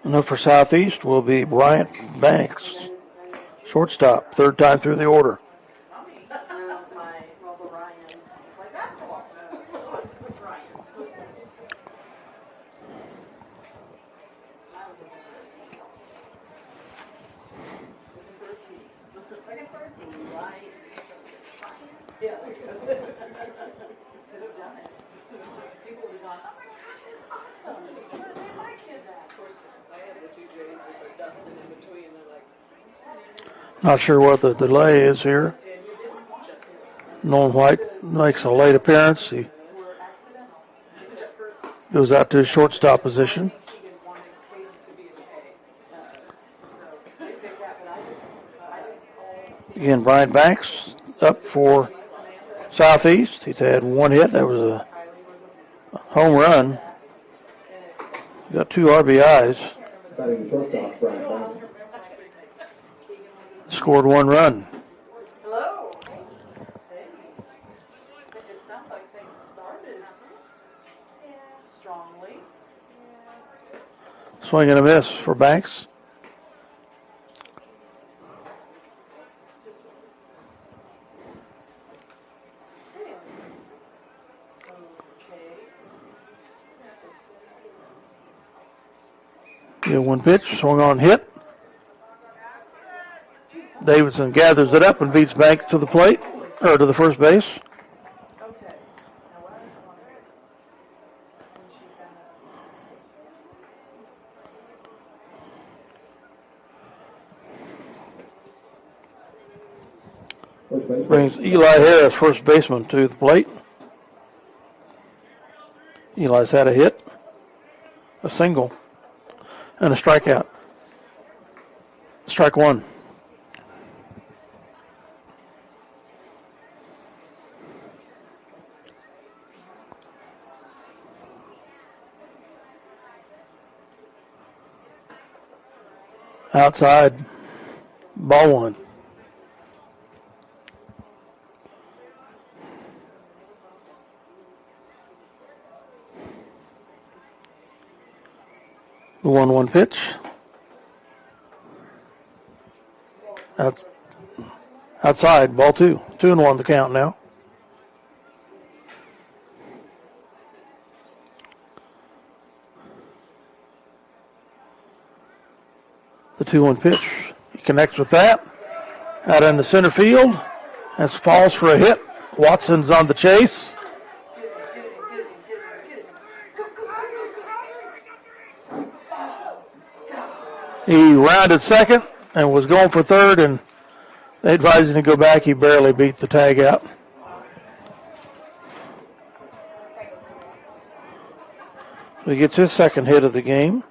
And up for Southeast will be Bryant Banks, shortstop, third time through the order. Not sure what the delay is here. Nolan White makes a late appearance. He goes out to his shortstop position. Again, Brian Banks up for Southeast. He's had one hit. That was a home run. Got 2 RBIs. Scored 1 run. Hello. It sounds like things started strongly. Swing and a miss for Banks. Yeah, 1 pitch, swung on, hit. Davidson gathers it up and beats Banks to the plate, or to the first base. Brings Eli Harris, first baseman, to the plate. Eli's had a hit, a single, and a strikeout. Strike 1. Outside, ball 1. The 1-1 pitch. Outside, ball 2. 2-1 the count now. The 2-1 pitch. He connects with that. Out in the center field. As falls for a hit. Watson's on the chase. He rounded second and was going for third, and they advised him to go back. He barely beat the tag out. He gets his second hit of the game.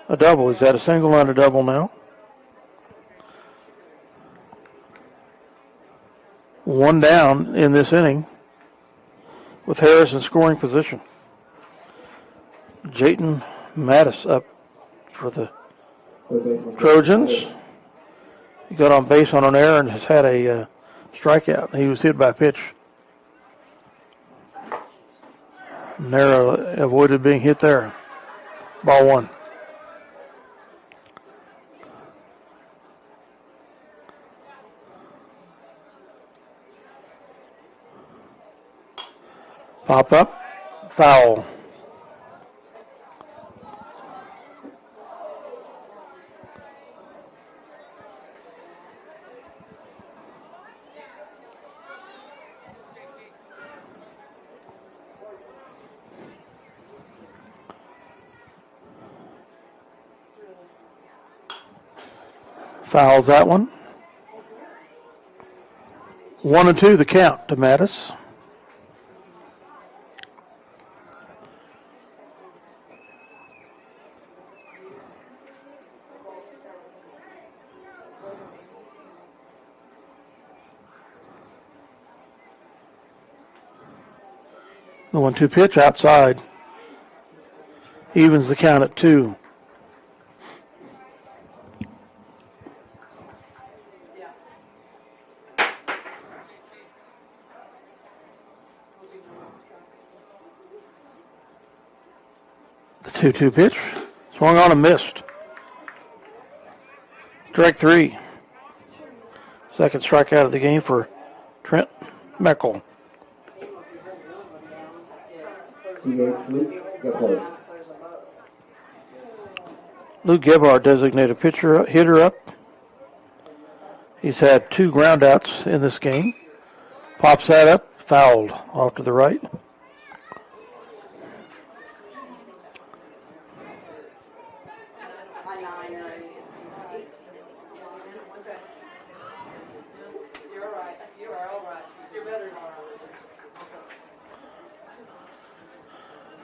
A double. He's had a single and a double now. 1 down in this inning with Harris in scoring position. Jayton Mattis up for the Trojans. He got on base on an error and has had a strikeout. He was hit by a pitch. Narrow avoided being hit there. Ball one. Pop up. Foul. Fouls that one. 1-2 the count to Mattis. The 1-2 pitch outside. Evens the count at 2. The 2-2 pitch. Swung on and missed. Strike 3. Second strikeout of the game for Trent Meckel. Luke Gebhardt, designated hitter up. He's had 2 groundouts in this game. Pops that up, fouled off to the right.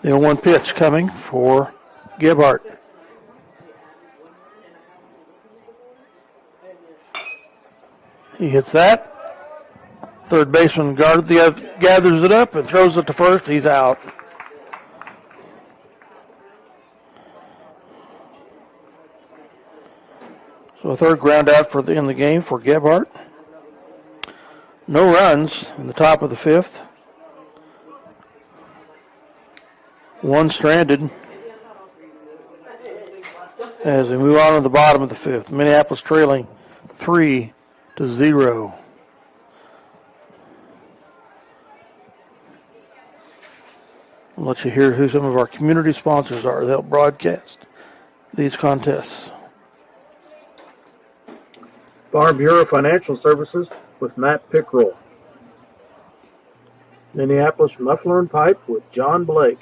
The 0-1 pitch coming for Gebhardt. He hits that. Third baseman gathers it up and throws it to first. He's out. So a third ground out in the game for Gebhardt. No runs in the top of the 5th. 1 stranded as we move on to the bottom of the 5th. Minneapolis trailing 3-0. I'll let you hear who some of our community sponsors are. They'll broadcast these contests. Farm Bureau Financial Services with Matt Pickrell. Minneapolis Muffler and Pipe with John Blake.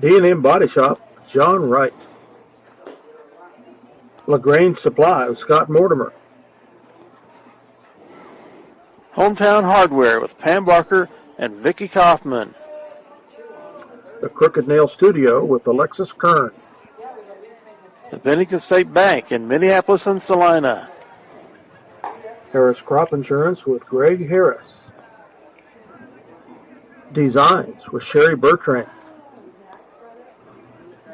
D&M Body Shop with John Wright. LaGrange Supply with Scott Mortimer. Hometown Hardware with Pam Barker and Vicki Kaufman. The Crooked Nail Studio with Alexis Kern. The Bennington State Bank in Minneapolis and Salina. Harris Crop Insurance with Greg Harris. Designs with Sherry Bertrand.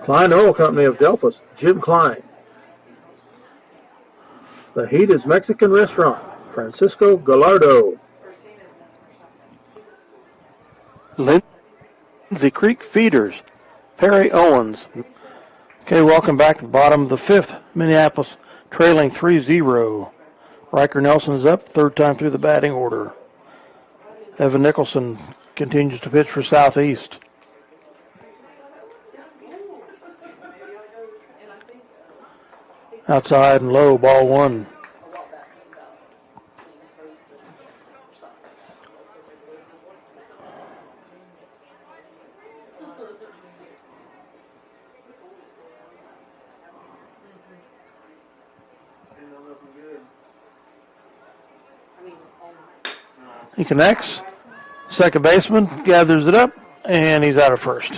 Klein Oil Company of Delphus, Jim Klein. The Heat is Mexican Restaurant, Francisco Gallardo. Lindsay Creek Feeders, Perry Owens. Okay, welcome back to the bottom of the 5th. Minneapolis trailing 3-0. Riker Nelson's up, third time through the batting order. Evan Nicholson continues to pitch for Southeast. Outside and low, ball 1. He connects. Second baseman gathers it up, and he's out of first.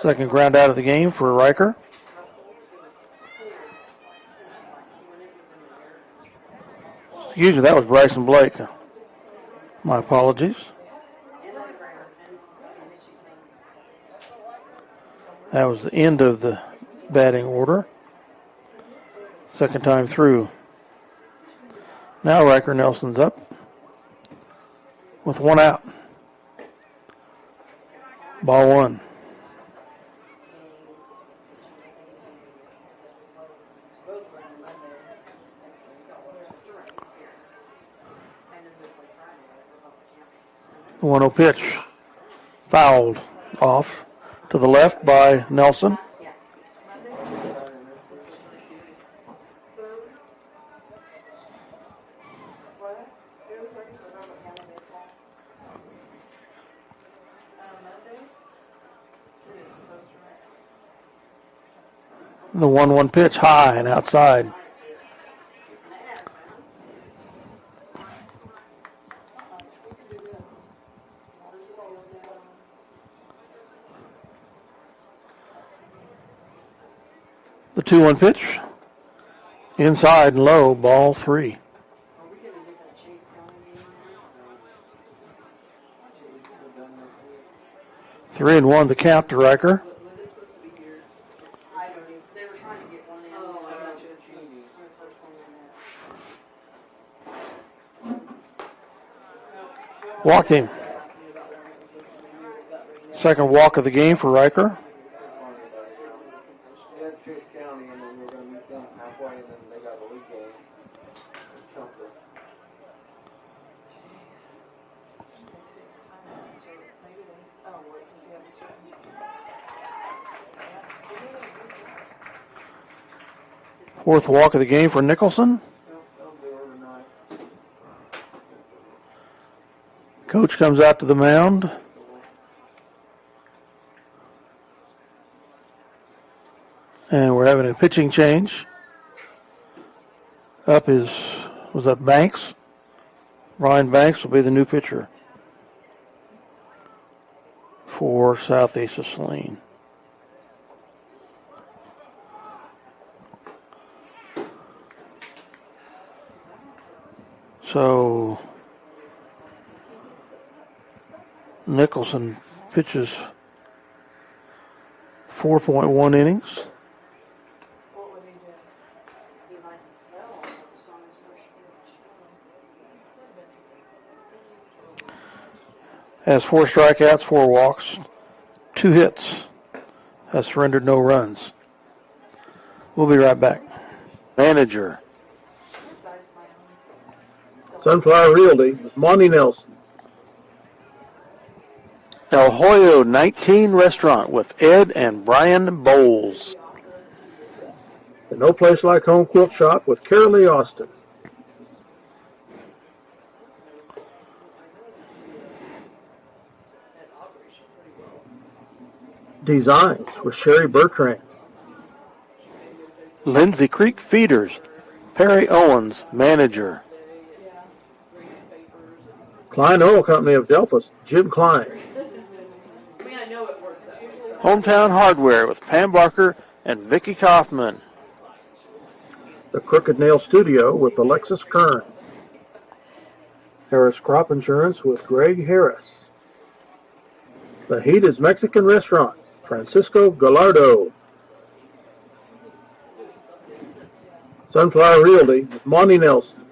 Second ground out of the game for Riker. Excuse me, that was Bryson Blake. My apologies. That was the end of the batting order. Second time through. Now Riker Nelson's up with one out. Ball one. The 1-0 pitch. Fouled off to the left by Nelson. The 1-1 pitch high and outside. The 2-1 pitch. Inside and low, ball 3. 3-1 the count to Riker. Walked him. Second walk of the game for Riker. We had Chase County, and then we were going to meet them halfway, and then they got a league game. Chumped it. Fourth walk of the game for Nicholson. They'll do it tonight. Coach comes out to the mound. And we're having a pitching change. Was that Banks? Ryan Banks will be the new pitcher for Southeast of Saline. So Nicholson pitches 4.1 innings. Has 4 strikeouts, 4 walks, 2 hits. Has surrendered no runs. We'll be right back. Manager. Sunflower Realty with Monty Nelson. El Hoyo 19 Restaurant with Ed and Brian Bowles. The No Place Like Home Quilt Shop with Carolee Austin. Designs with Sherry Bertrand. Lindsay Creek Feeders. Perry Owens, manager. Klein Oil Company of Delphus, Jim Klein. Hometown Hardware with Pam Barker and Vicki Kaufman. The Crooked Nail Studio with Alexis Kern. Harris Crop Insurance with Greg Harris. The Heat is Mexican Restaurant, Francisco Gallardo. Sunflower Realty with Monty Nelson.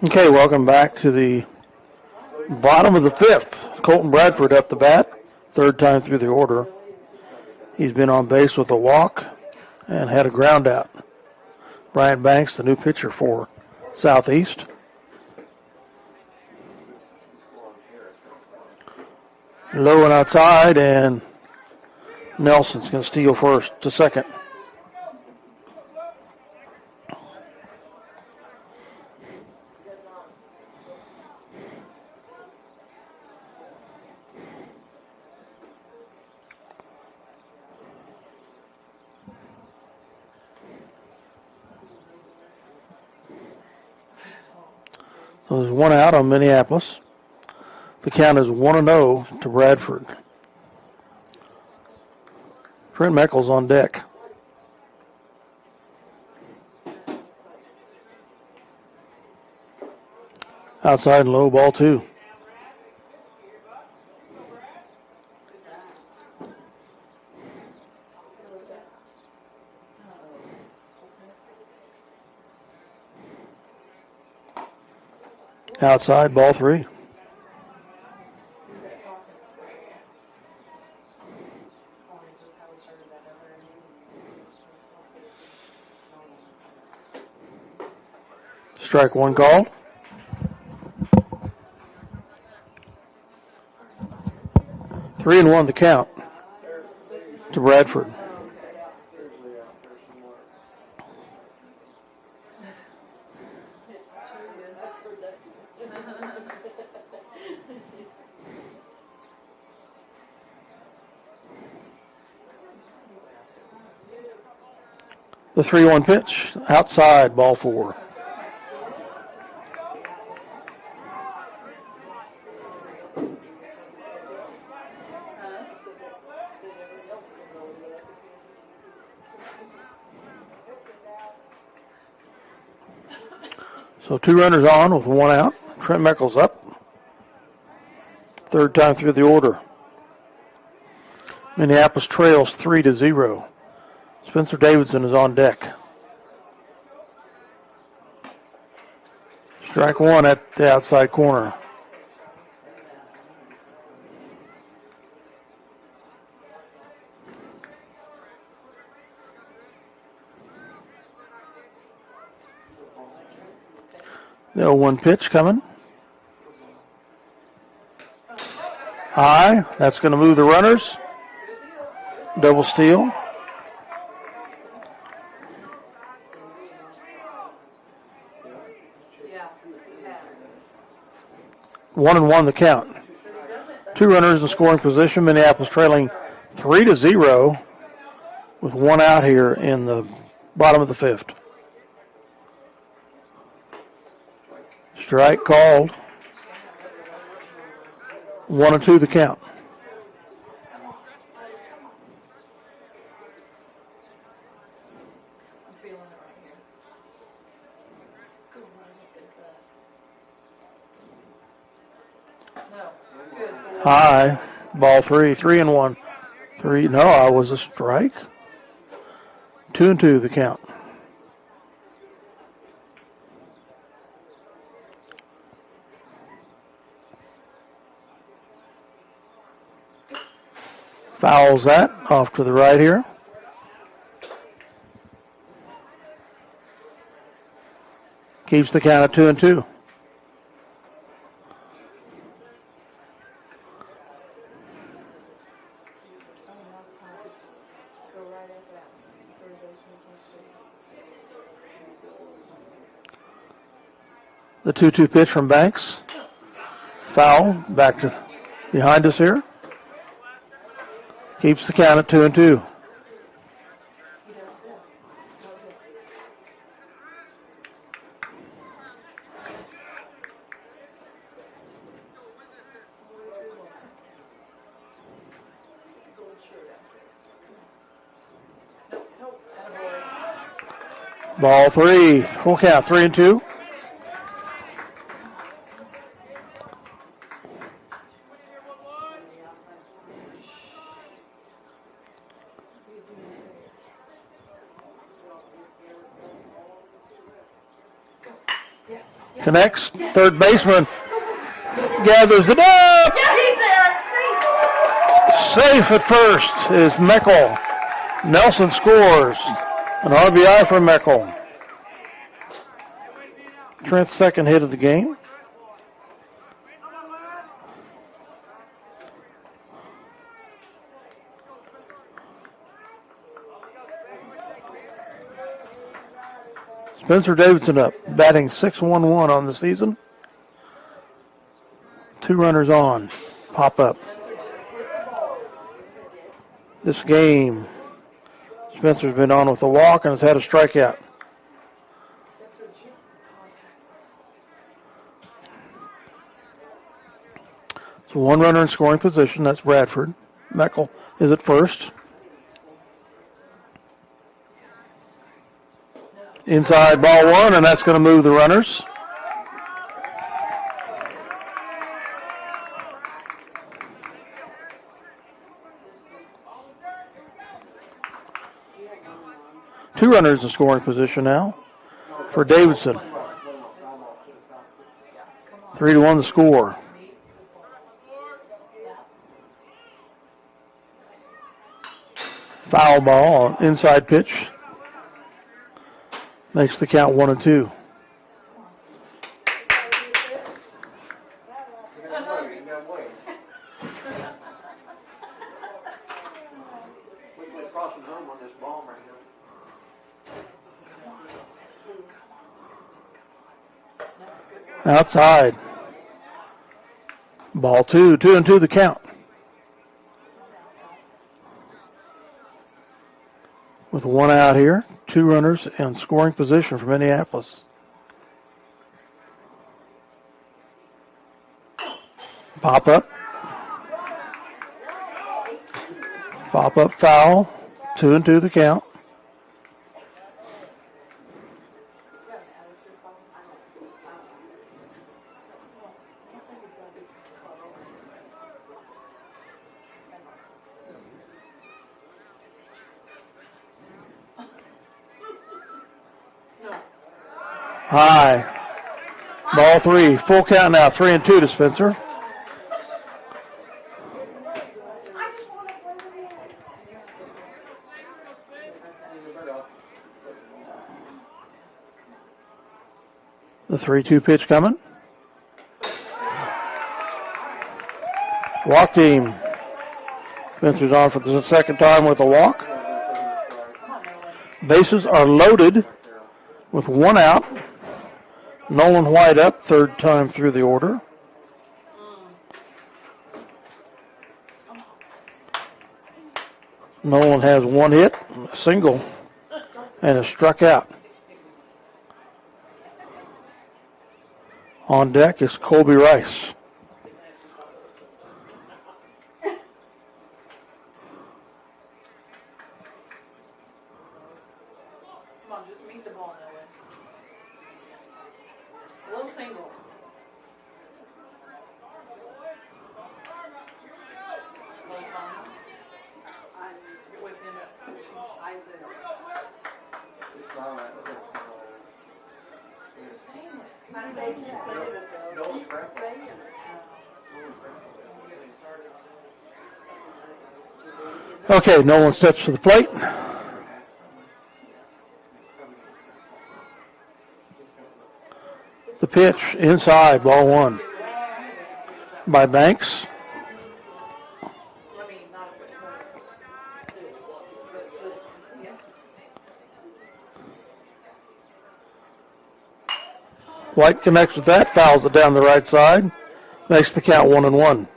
Okay, welcome back to the bottom of the 5th. Colton Bradford up the bat, 3rd time through the order. He's been on base with a walk and had a ground out. Brian Banks, the new pitcher for Southeast. Low and outside, and Nelson's going to steal first to second. So there's one out on Minneapolis. The count is 1-0 to Bradford. Trent Meckles on deck. Outside and low, ball 2. Outside, ball 3. Strike 1 called. Three and 1 the count to Bradford. The 3-1 pitch, outside, ball 4. So 2 runners on with 1 out. Trent Meckles up. Third time through the order. Minneapolis trails 3-0. Spencer Davidson is on deck. Strike 1 at the outside corner. The 0-1 pitch coming. High. That's going to move the runners. Double steal. One and 1 the count. 2 runners in scoring position. Minneapolis trailing 3-0 with 1 out here in the bottom of the 5th. Strike called. 1-2 the count. High, ball 3, 3-1. 3, no, I was a strike. 2-2 the count. Fouls that off to the right here. Keeps the count at 2-2. The 2-2 pitch from Banks. Foul back to behind us here. Keeps the count at 2-2. Ball 3, full count, 3-2. Connects, third baseman gathers it up. Safe at first is Meckel. Nelson scores. An RBI for Meckel. Trent's second hit of the game. Spencer Davidson up, batting .611 on the season. 2 runners on, pop up. This game, Spencer's been on with a walk and has had a strikeout. So 1 runner in scoring position, that's Bradford. Meckel is at first. Inside ball 1, and that's going to move the runners. Two runners in scoring position now for Davidson. 3-1 the score. Foul ball on inside pitch. Makes the count 1-2. We play crossing home on this ball right here. Outside. Ball 2. 2-2 the count. With one out here, 2 runners in scoring position for Minneapolis. Pop up. Pop up foul. 2-2 the count. High. Ball 3. Full count now. 3-2 to Spencer. The 3-2 pitch coming. Walk team. Spencer's on for the second time with a walk. Bases are loaded with 1 out. Nolan White up, 3rd time through the order. Nolan has 1 hit, a single, and is struck out. On deck is Colby Rice. Come on, just meet the ball that way. A little single. Little fun. Get with him at pitching. Okay, Nolan steps to the plate. The pitch inside, ball 1 by Banks. I mean, not a quick but just, yeah. White connects with that, fouls it down the right side. Makes the count 1-1.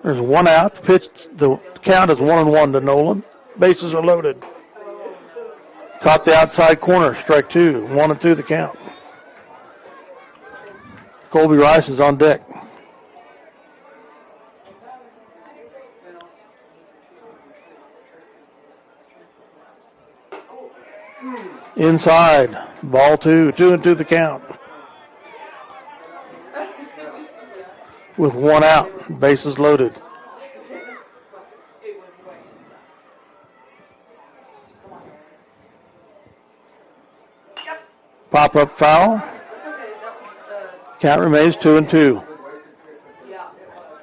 There's 1 out. The count is 1-1 to Nolan. Bases are loaded. Caught the outside corner, strike 2. 1-2 the count. Colby Rice is on deck. Inside, ball 2. 2-2 the count. With 1 out, bases loaded. Pop-up foul. Count remains 2-2. Yeah, it was.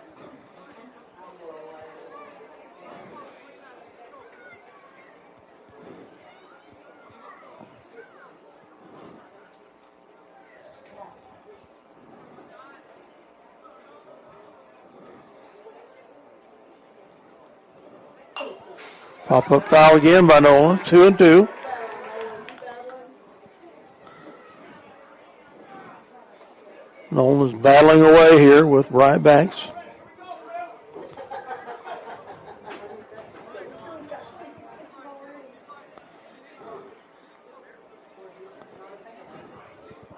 Pop-up foul again by Nolan. 2-2. Nolan is battling away here with Bryant Banks.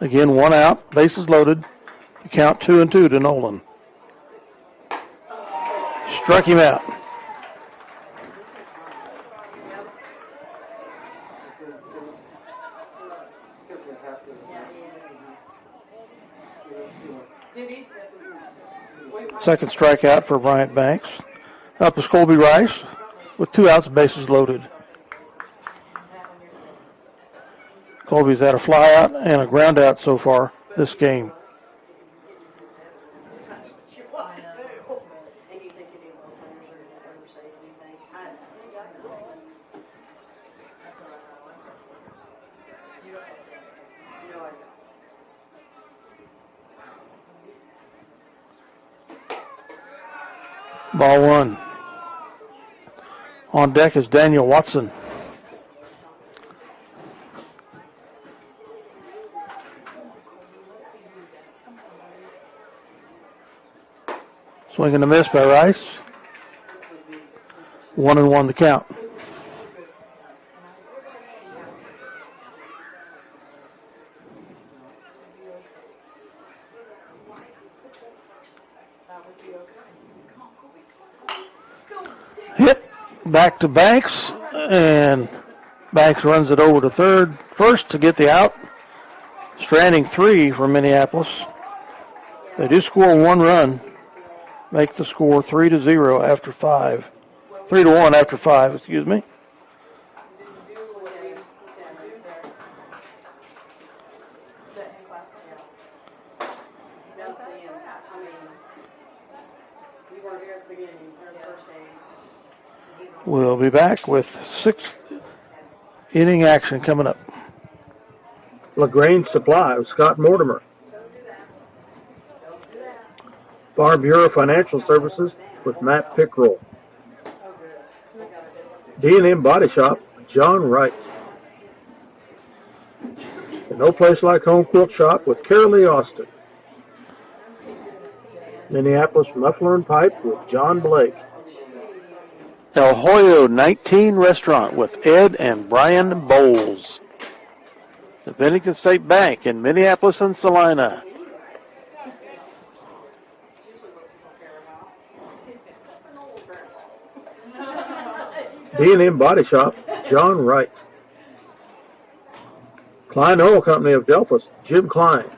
Again, 1 out, bases loaded. The count 2-2 to Nolan. Struck him out. Second strikeout for Bryant Banks. Up is Colby Rice with 2 outs, bases loaded. Colby's had a fly out and a ground out so far this game. That's what you want to do. And you think any of our players are ever say anything? I know. That's what I know. You don't have to. No, I don't. Ball one. On deck is Daniel Watson. Swing and a miss by Rice. 1-1 the count. Hit back to Banks, and Banks runs it over to first to get the out. Stranding 3 for Minneapolis. They do score 1 run. Make the score 3-0 after 5. 3-1 after 5, excuse me. We'll be back with 6th inning action coming up. LaGrange Supply with Scott Mortimer. Bar Bureau Financial Services with Matt Pickrell. D&M Body Shop with John Wright. The No Place Like Home Quilt Shop with Carolee Austin. Minneapolis Muffler and Pipe with John Blake. El Hoyo 19 Restaurant with Ed and Brian Bowles. The Bennington State Bank in Minneapolis and Salina. D&M Body Shop, John Wright. Klein Oil Company of Delphus, Jim Klein.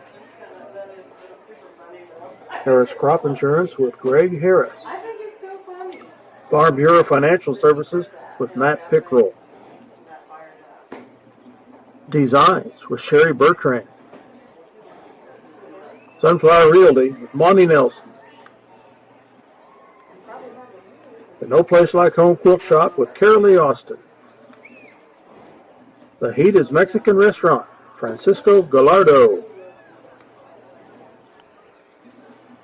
Harris Crop Insurance with Greg Harris. I think it's so funny. Bar Bureau Financial Services with Matt Pickrell. Designs with Sherry Bertrand. Sunflower Realty with Monty Nelson. The No Place Like Home Quilt Shop with Carolee Austin. The Heat is Mexican Restaurant, Francisco Gallardo.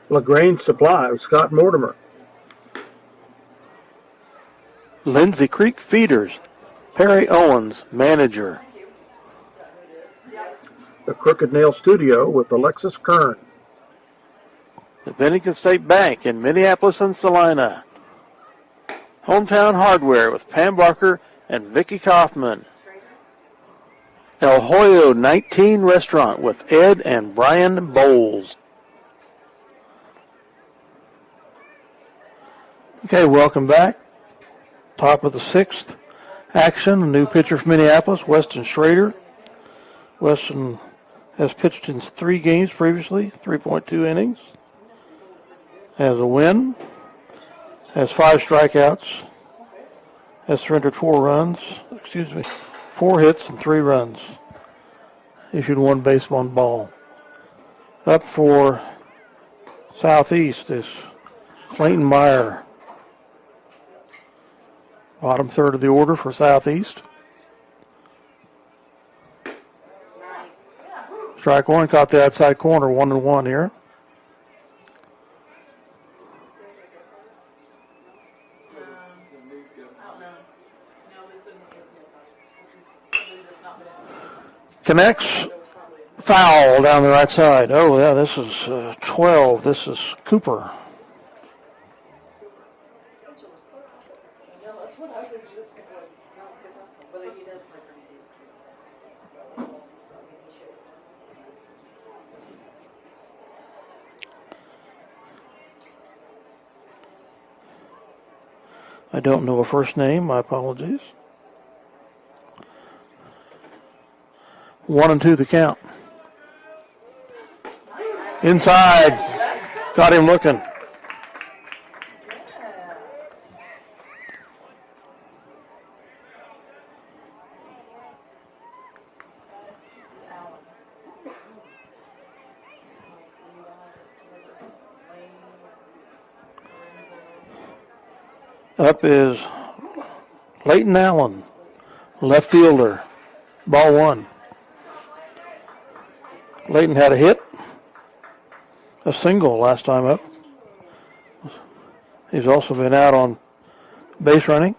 LaGrange Supply with Scott Mortimer. Lindsay Creek Feeders, Perry Owens, manager. The Crooked Nail Studio with Alexis Kern. The Bennington State Bank in Minneapolis and Salina. Hometown Hardware with Pam Barker and Vicki Kaufman. El Hoyo 19 Restaurant with Ed and Brian Bowles. Okay, welcome back. Top of the 6th action, a new pitcher from Minneapolis, Weston Schrader. Weston has pitched in 3 games previously, 3.2 innings. Has a win. Has 5 strikeouts. Has surrendered 4 hits and 3 runs. Issued 1 base, 1 ball. Up for Southeast is Clayton Meyer. Bottom third of the order for Southeast. Nice. Strike 1, caught the outside corner, 1-1 here. Connects, foul down the right side. Oh, yeah, this is 12. This is Cooper. No, that's what I was just going to. But he does play pretty good. I don't know a first name. My apologies. 1-2 the count. Inside. Got him looking. Up is Leighton Allen, left fielder. Ball one. Leighton had a hit, a single last time up. He's also been out on base running.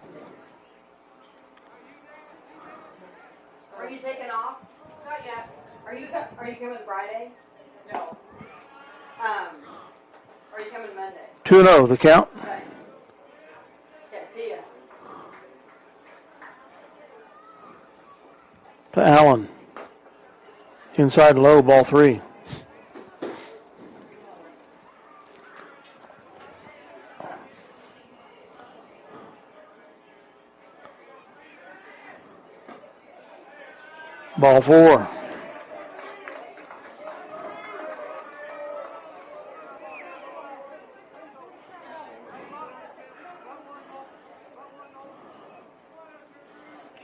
Are you taking off? Not yet. Are you coming Friday? No. Are you coming Monday? 2-0 the count. Okay. Okay, see ya. To Allen. Inside low, ball three. Ball four.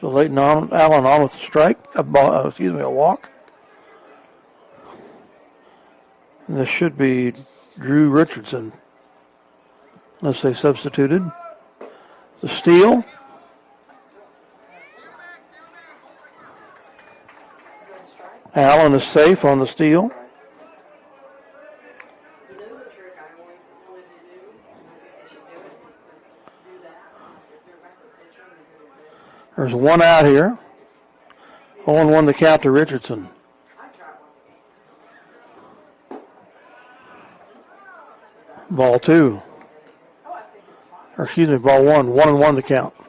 So Leighton Allen on with a strike, a walk. And this should be Drew Richardson, unless they substituted. The steal. Allen is safe on the steal. You know the trick I always wanted to do? If you do it, is just do that. Is there back the pitcher and you're going to do it? There's one out here. 0-1 the count to Richardson. I tried once again. Ball two. Oh, I think it's fine. Or excuse me, ball one. 1-1 the count. It's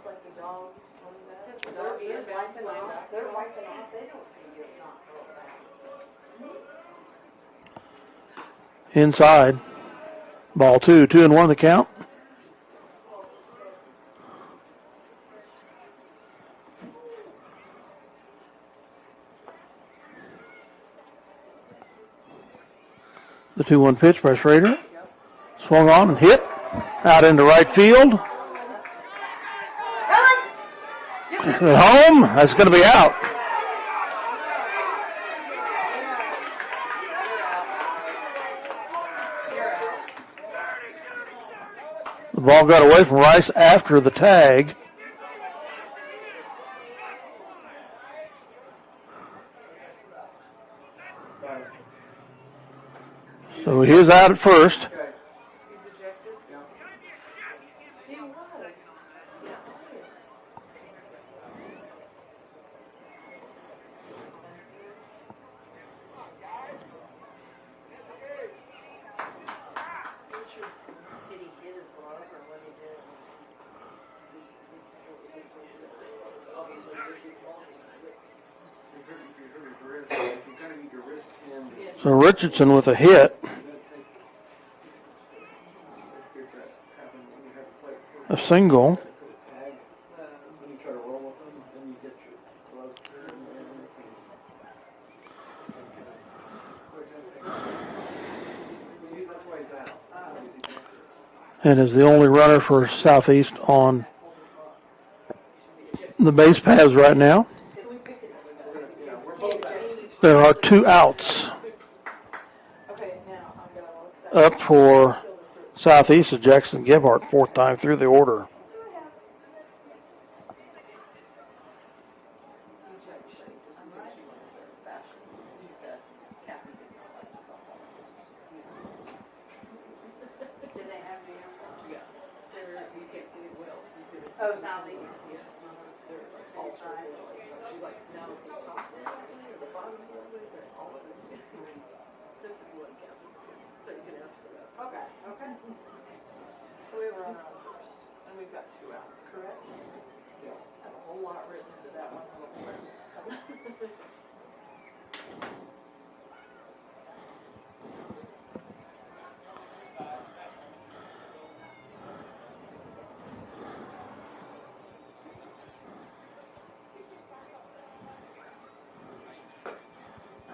like the dog. What is that? Because The they're dog eating wiping playing off. basketball. They're wiping off. They don't see you not throw it back. Inside. Ball two. 2-1 the count. The 2-1 pitch by Schrader. Swung on and hit. Out into right field. At home. That's going to be out. The ball got away from Rice after the tag. So he is out at first. Okay. He's ejected. Yeah. He was. Yeah. Richardson. Did he hit his glove or what he did? Obviously, if you hurt his wrist, if you kind of need your wrist pinned, So Richardson with a hit, let's get that happen when you have to play it a first. single. Put a tag, when you try to roll with them, then you get your glove in there and it can- That's why he's out. He's ejected. And is the only runner for Southeast on the base paths right now. We're both out. There are 2 outs. Okay, now I'm going to look Up for Southeast is Jackson Gebhardt, 4th time through the order. Did they have the Yeah. You can't see it well. You could have. Oh, Southeast. Yeah. They're like all right. She's like down at the top of the line or the bottom of the line, but all of it. Just if you want to count this again. So you can ask for that. Okay, okay. So we were on our first, and we've got 2 outs, correct? Yeah. Have a whole lot written into that one. I swear.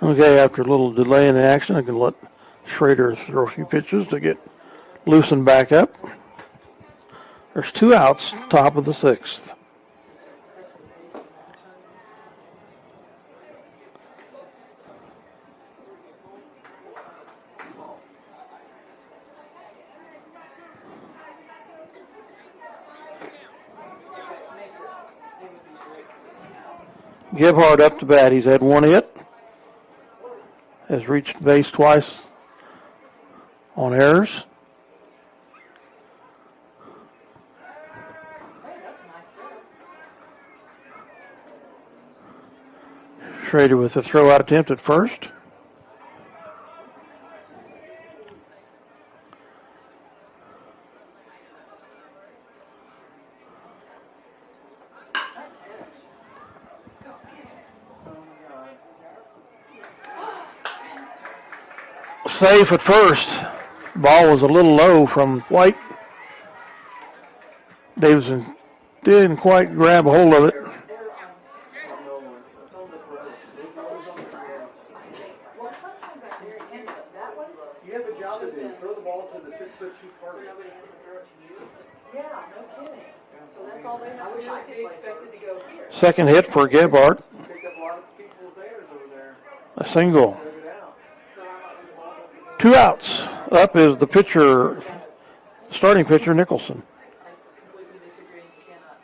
Okay, after a little delay in the action, I can let Schrader throw a few pitches to get loosened back up. There's 2 outs, top of the 6th. Gebhardt up to bat. He's had one hit. Has reached base twice on errors. Hey, that's a nice setup. Schrader with a throw-out attempt at first. Nice pitch. Go get it. Safe at first. Ball was a little low from White. Davidson didn't quite grab a hold of it. Well, sometimes I'm very handy, but that one, You have a job to do. Throw the ball to the 6'2" so target. nobody has to throw it to you. Yeah, no kidding. So that's all they have to do is be expected to go here. Second hit for Gebhardt. Picked up a lot of people's errors over there. A single. Took it out. So I want the ball doesn't go. 2 outs. Up is the pitcher, starting pitcher Nicholson. I completely disagree. You cannot.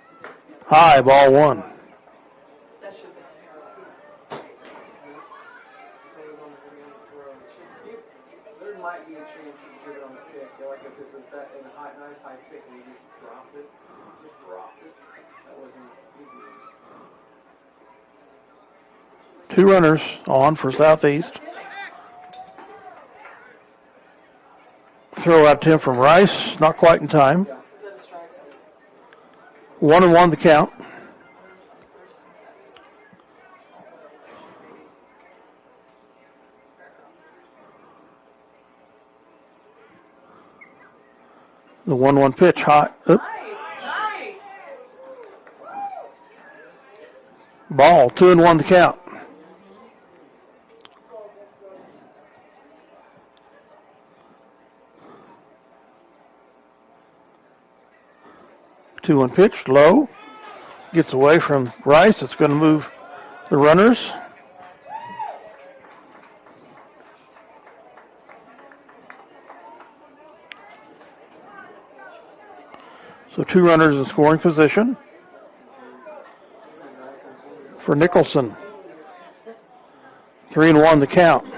High, ball 1. That should have been an error. There might be a chance you can get it on the pick. Like if it was that in a nice high pick and you just dropped it. That wasn't easy. 2 runners on for Southeast. Throw out attempt from Rice, not quite in time. Is that a strikeout? 1-1 the count. First and second. The 1-1 pitch, hot. Oop. Nice. Ball, 2-1 the count. Two-one pitch, low. Gets away from Rice. It's going to move the runners. So 2 runners in scoring position for Nicholson. 3-1 the count.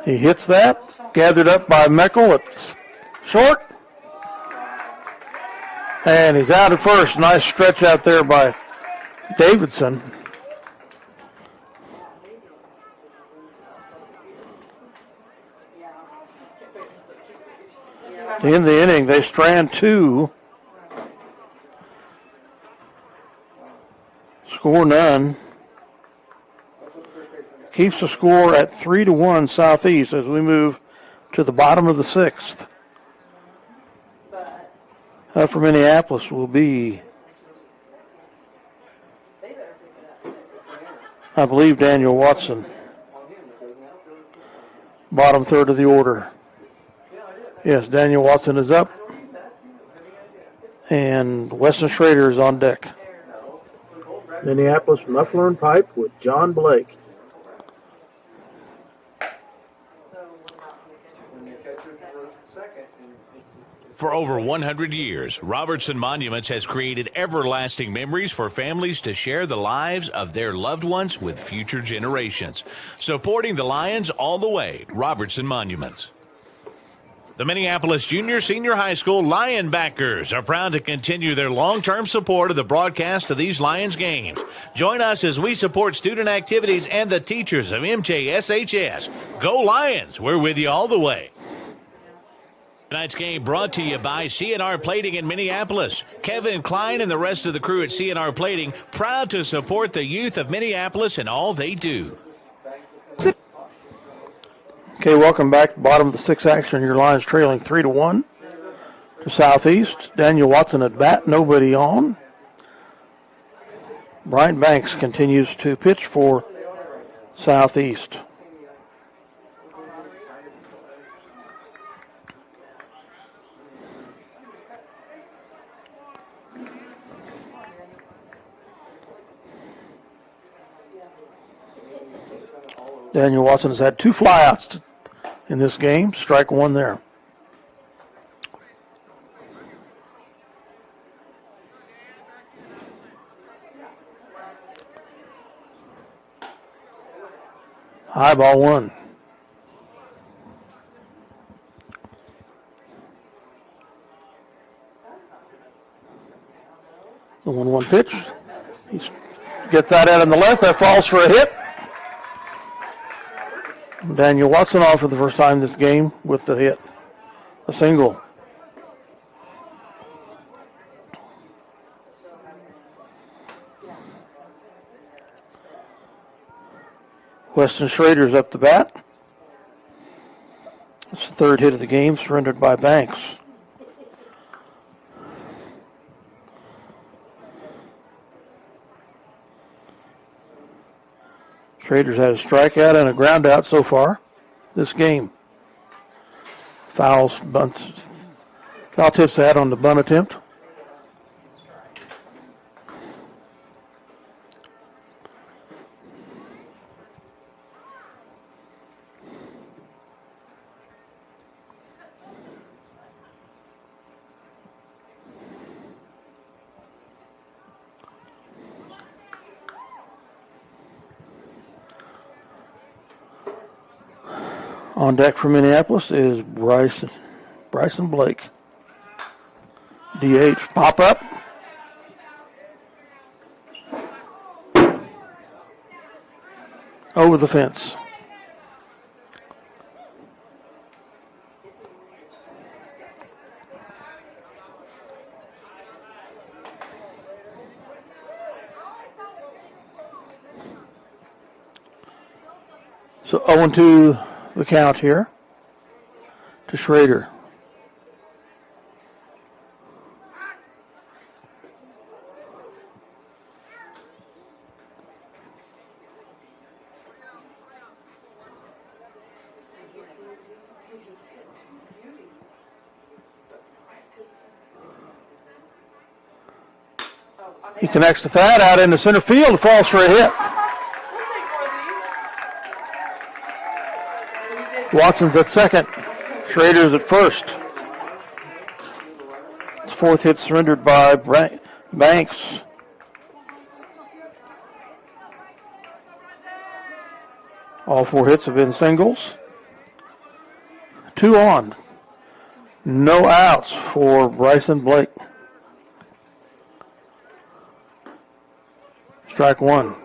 He hits that. Gathered up by Meckel at short. And he's out at first. Nice stretch out there by Davidson. In the inning, they strand 2. Score none. Keeps the score at 3-1 Southeast as we move to the bottom of the 6th. Up for Minneapolis will be, I believe, Daniel Watson. Bottom third of the order. Yes, Daniel Watson is up. And Weston Schrader is on deck. Minneapolis muffler and pipe with John Blake. For over 100 years, Robertson Monuments has created everlasting memories for families to share the lives of their loved ones with future generations. Supporting the Lions all the way, Robertson Monuments. The Minneapolis Junior Senior High School Lion backers are proud to continue their long-term support of the broadcast of these Lions games. Join us as we support student activities and the teachers of MJSHS. Go Lions! We're with you all the way. Tonight's game brought to you by CNR Plating in Minneapolis. Kevin Klein and the rest of the crew at CNR Plating, proud to support the youth of Minneapolis in all they do. Okay, welcome back. Bottom of the 6th action. Your Lions trailing 3-1 to Southeast. Daniel Watson at bat, nobody on. Brian Banks continues to pitch for Southeast. Daniel Watson has had 2 flyouts in this game. Strike 1 there. High ball one. The 1-1 pitch. He gets that out in the left. That falls for a hit. Daniel Watson off for the first time this game with the hit. A single. Weston Schrader's up the bat. It's the third hit of the game, surrendered by Banks. Schrader's had a strikeout and a ground out so far this game. Foul tips that on the bunt attempt. On deck for Minneapolis is Bryson Blake. DH, pop up. Over the fence. So 0-2 the count here to Schrader. He connects to that out into center field, falls for a hit. Watson's at second. Schrader's at first. His fourth hit surrendered by Banks. All four hits have been singles. 2 on. No outs for Bryson Blake. Strike one.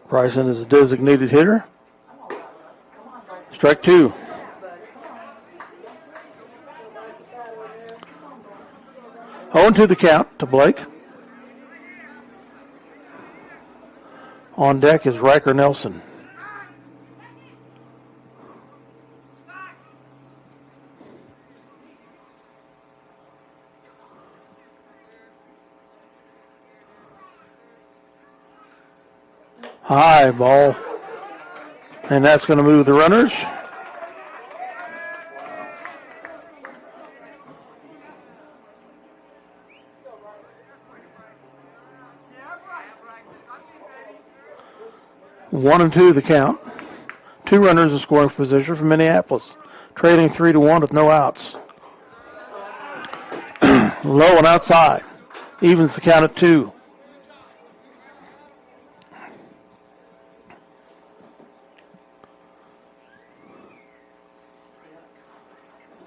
Bryson is a designated hitter. Strike two. On to the count to Blake. On deck is Riker Nelson. High ball. And that's going to move the runners. One and two the count. 2 runners in scoring position for Minneapolis. Trailing 3-1 with no outs. Low and outside. Evens the count at 2.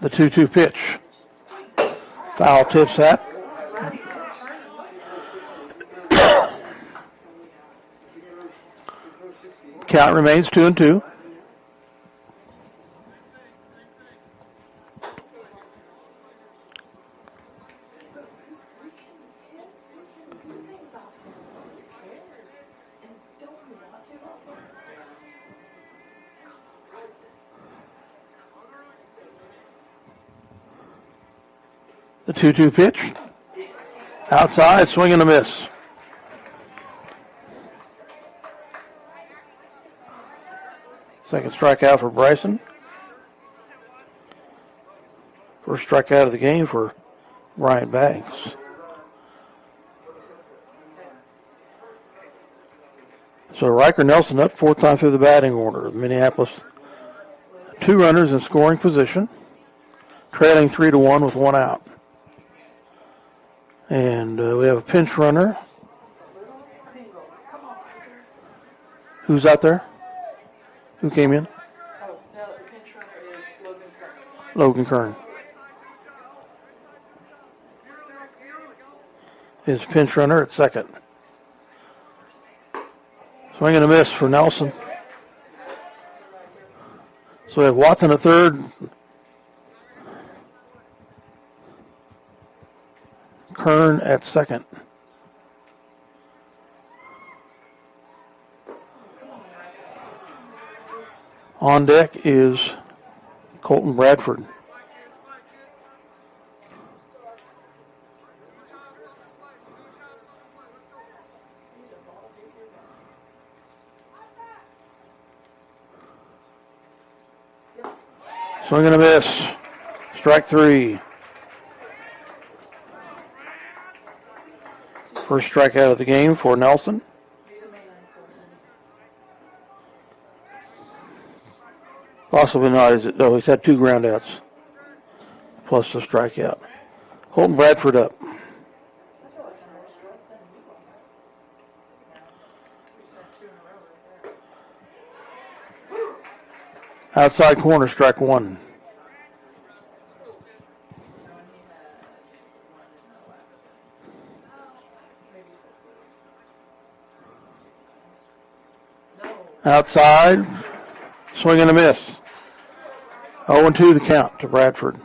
The 2-2 pitch. Foul tips that. Count remains 2-2. The 2-2 pitch. Outside, swing and a miss. Second strikeout for Bryson. First strikeout of the game for Ryan Banks. So Riker Nelson up, 4th time through the batting order. Minneapolis, 2 runners in scoring position, trailing 3-1 with 1 out. And we have a pinch runner. Who's out there? Who came in? Oh, no, the pinch runner is Logan Kern. Logan Kern. His pinch runner at second. Swing and a miss for Nelson. So we have Watson at third. Kern at second. On deck is Colton Bradford. Swing and a miss. Strike three. First strikeout of the game for Nelson. Possibly not. No, he's had 2 groundouts plus a strikeout. Colton Bradford up. Outside corner, strike one. Outside, swing and a miss. 0-2 the count to Bradford.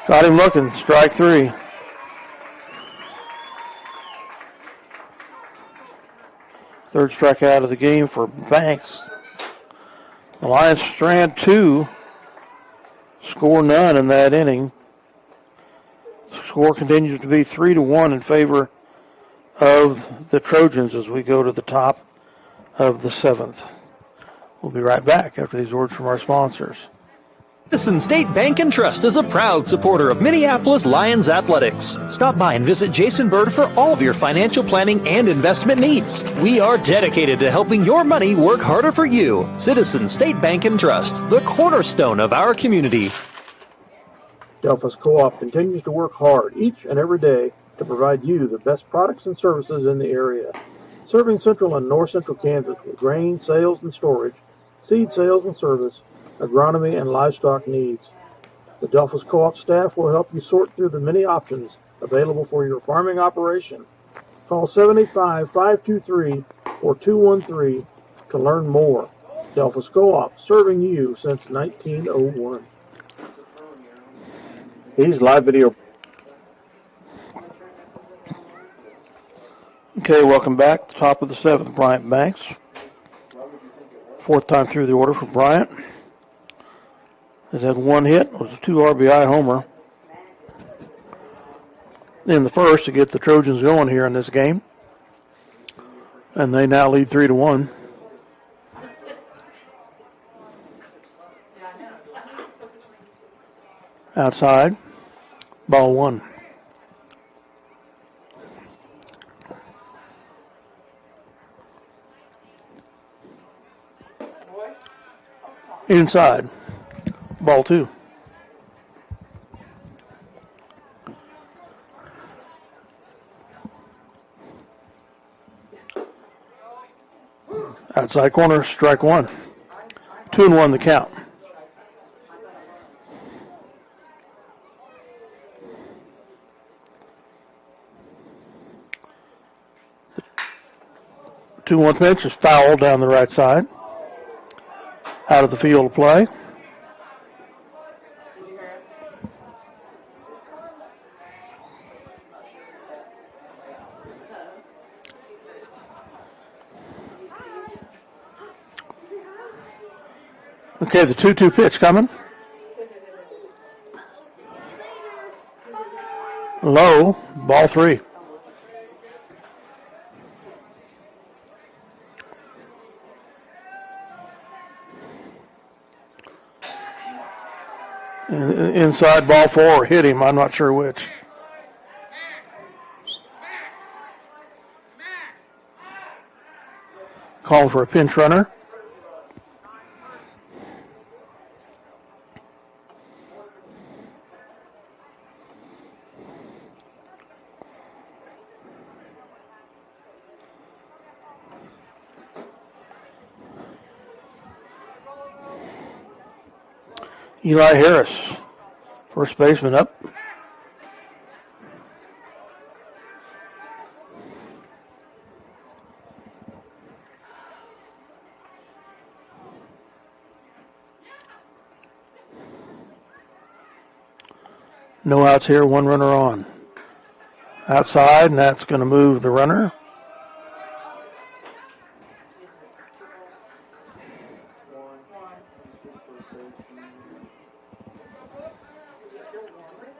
Got him looking, strike three. Third strikeout of the game for Banks. The Lions strand 2, score none in that inning. The score continues to be 3-1 in favor of the Trojans as we go to the top of the 7th. We'll be right back after these words from our sponsors. Citizen State Bank and Trust is a proud supporter of Minneapolis Lions athletics. Stop by and visit Jason Bird for all of your financial planning and investment needs. We are dedicated to helping your money work harder for you. Citizen State Bank and Trust, the cornerstone of our community. Delphus Co-op continues to work hard each and every day to provide you the best products and services in the area. Serving central and north central Kansas with grain, sales and storage, seed sales and service, agronomy, and livestock needs. The Delphus Co-op staff will help you sort through the many options available for your farming operation. Call 785-523-4213 to learn more. Delphus Co-op, serving you since 1901. He's live video. Okay, welcome back. Top of the 7th, Bryant Banks. 4th time through the order for Bryant. Has had 1 hit. It was a 2 RBI homer in the first to get the Trojans going here in this game. And they now lead 3-1. Outside, ball 1. Inside, ball 2. Outside corner, strike 1. 2-1 the count. The 2-1 pitch is fouled down the right side. Out of the field of play. Okay, the 2-2 pitch coming. Low, ball 3. Inside, ball 4, hit him. I'm not sure which. Calling for a pinch runner. Eli Harris, first baseman, up. No outs here, one runner on. Outside, and that's going to move the runner.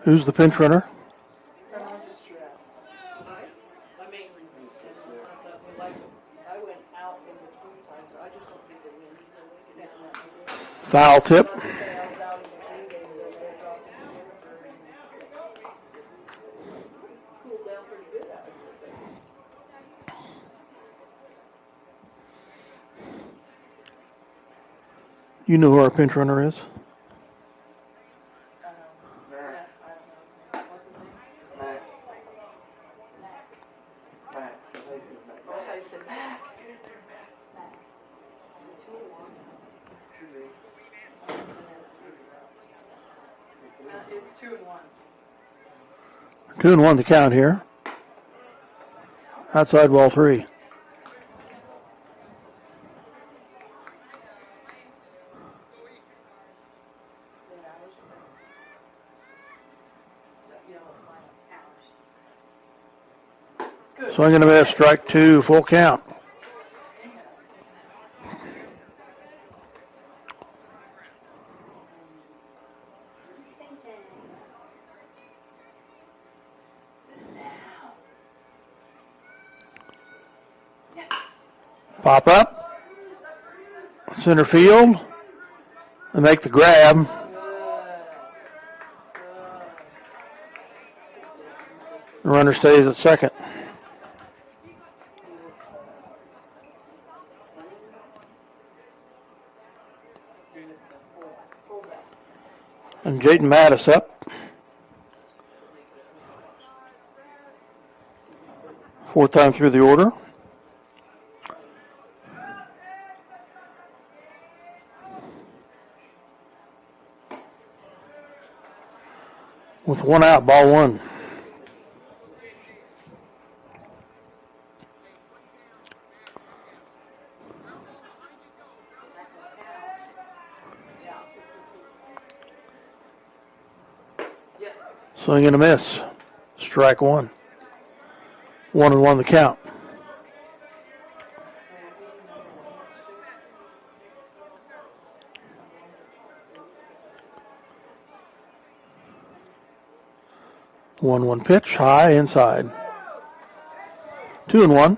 Who's the pinch runner? I'm just stressed. I mean, I went out in between times, so I just don't think they win. Foul tip. I was out in between games, and they had dropped into Jennifer, and cooled down pretty good out here. You know who our pinch runner is? Max. I don't know his name. What's his name? Max. Max. They said Max. I thought you said Max. Get in there, Max. Is it 2 to 1? Should be. It's 2 and 1. 2-1 the count here. Outside ball 3. Swing and a miss, strike 2, full count. Pop up. Center field. And make the grab. The runner stays at second. And Jaden Mattis up. Fourth time through the order. With 1 out, ball 1. Swing and a miss. Strike 1. 1-1 the count. One pitch, high, inside. 2-1.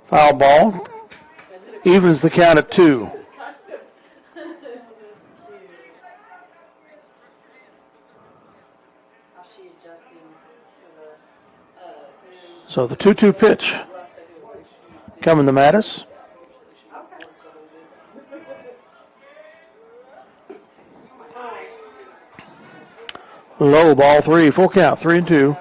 Foul ball. Evens the count at 2. So the 2-2 pitch coming to Mattis. Low, ball 3, full count, 3-2.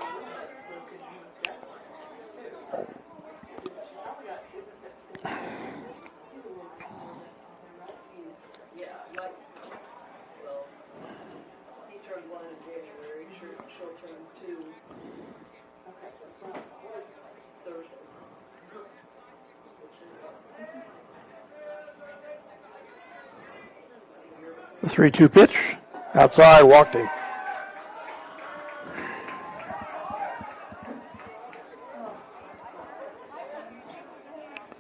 The 3-2 pitch, outside, walked him.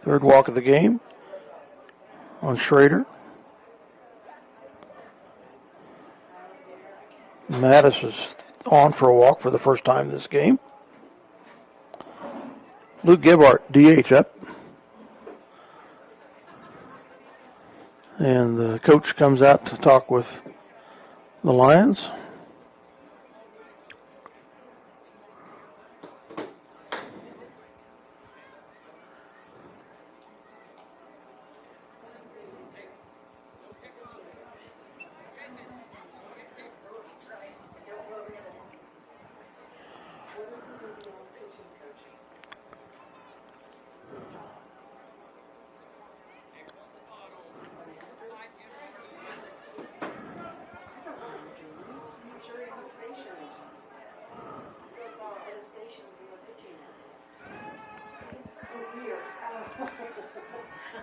Third walk of the game on Schrader. Mattis is on for a walk for the first time this game. Luke Gebhardt, DH up. And the coach comes out to talk with the Lions.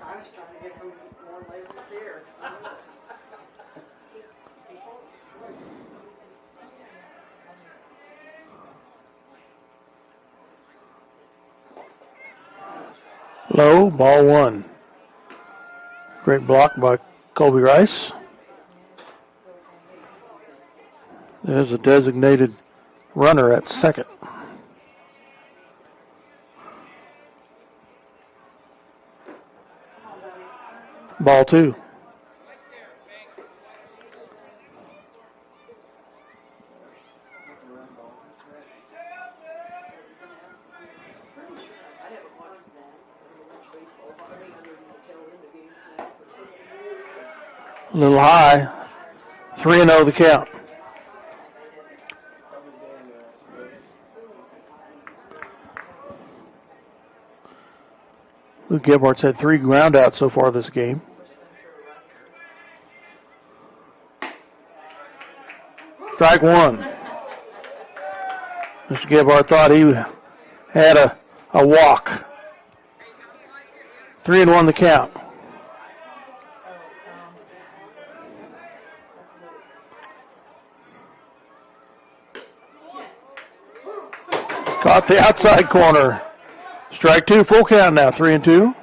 I was trying to get him more labels here. Low, ball one. Great block by Colby Rice. There's a designated runner at second. Ball two. A little high. 3-0 the count. Luke Gebhardt's had 3 ground outs so far this game. Strike one. Mr. Gebhardt thought he had a walk. 3-1 the count. Caught the outside corner. Strike two, full count now, 3-2.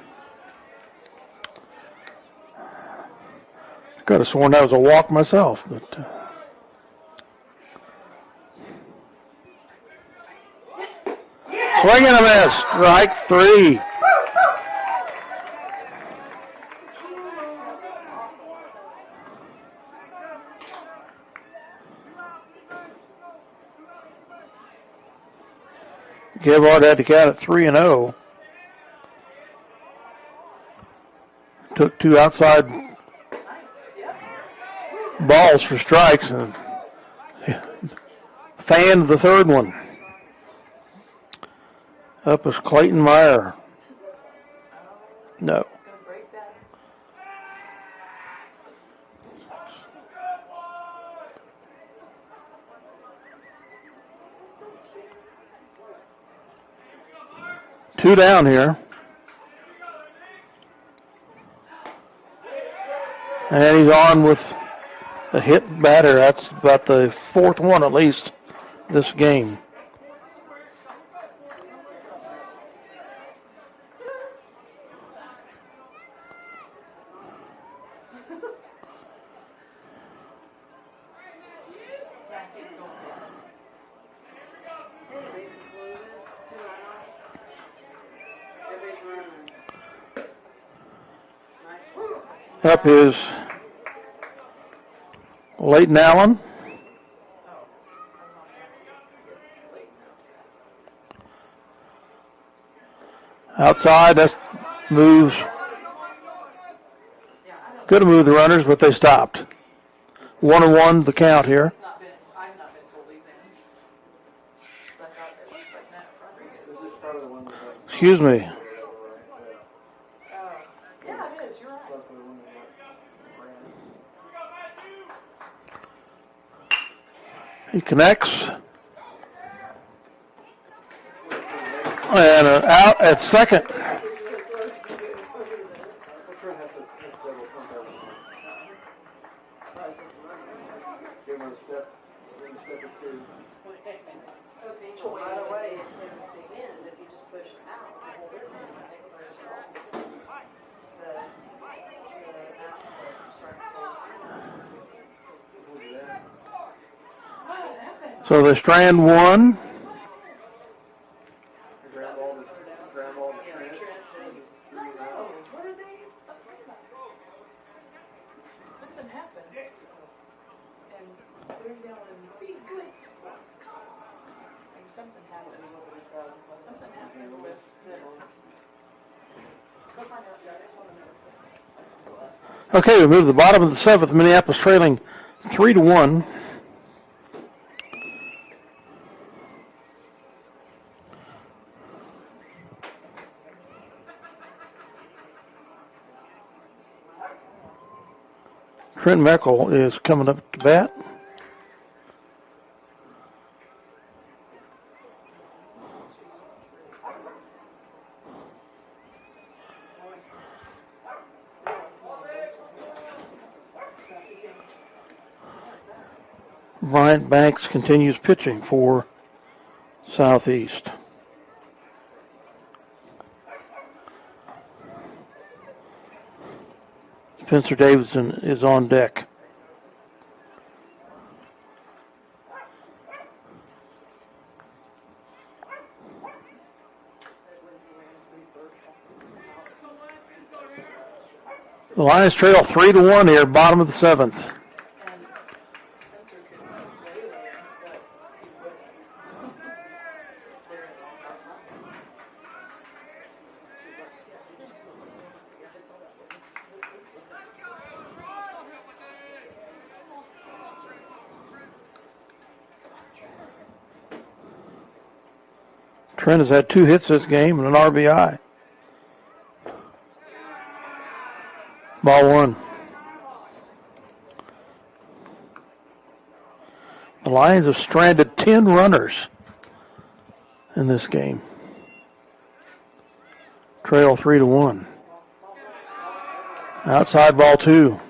Could have sworn that was a walk myself, but. Swing and a miss. Strike three. Gebhardt had to count at 3-0. Took 2 outside balls for strikes and fanned the third one. Up is Clayton Meyer. No. Two down here. And he's on with a hit batter. That's about the 4th one at least this game. Up is Leighton Allen. Outside, that moves. Could have moved the runners, but they stopped. 1-1 the count here. I've not been told he's in. I thought it looks like Matt Rodriguez. Excuse me. Yeah, it is. You're right. He connects. And out at second. By the way, at the end, if you just push it out, hold it, I think there's the So they strand one. be good sports, come on. And something's happening with something happening with this. Go find out, I just want to know what's what. Okay, we move to the bottom of the seventh. Minneapolis trailing 3-1. Trent Meckel is coming up to bat. Bryant Banks continues pitching for Southeast. Spencer Davidson is on deck. The Lions trail 3-1 here, bottom of the seventh. And Spencer could lay there, but he wouldn't. They're in outside line. Yeah, I saw that one. Trent has had 2 hits this game and an RBI. Ball 1. The Lions have stranded 10 runners in this game. Trail 3-1. Outside ball 2.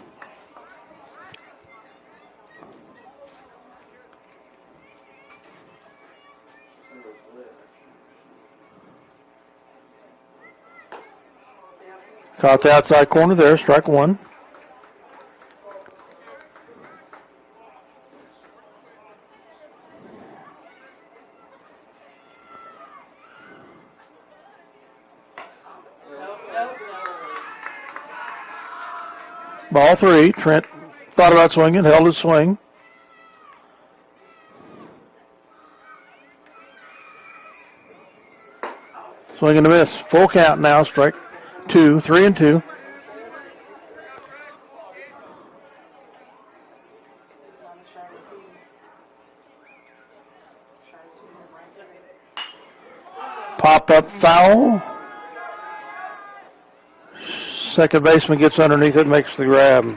Caught the outside corner there, strike 1. Ball 3. Trent thought about swinging, held his swing. Swing and a miss. Full count now, strike 2, 3-2. Pop up foul. Second baseman gets underneath it, makes the grab.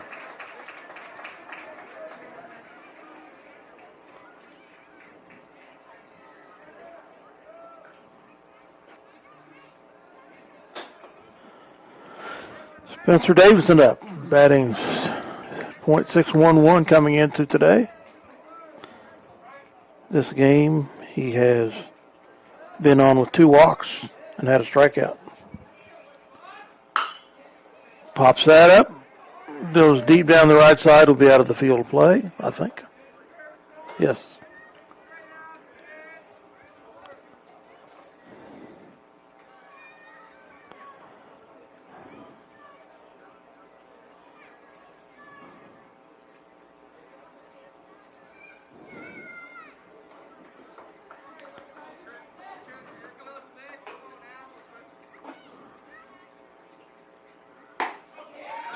Spencer Davidson up, batting .611 coming into today. This game, he has been on with 2 walks and had a strikeout. Pops that up, goes deep down the right side, will be out of the field of play, I think. Yes.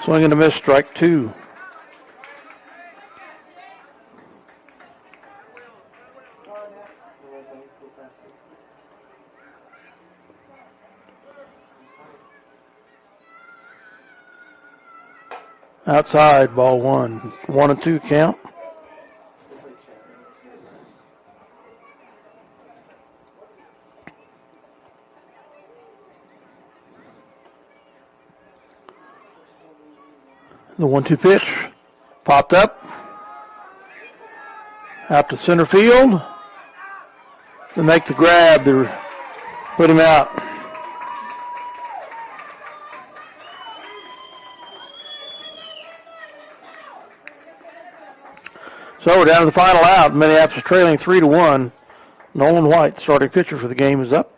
Swing and a miss, strike 2. Outside, ball 1. 1-2 count. The 1-2 pitch popped up. Out to center field. To make the grab to put him out. So we're down to the final out. Minneapolis trailing 3-1. Nolan White, starting pitcher for the game, is up.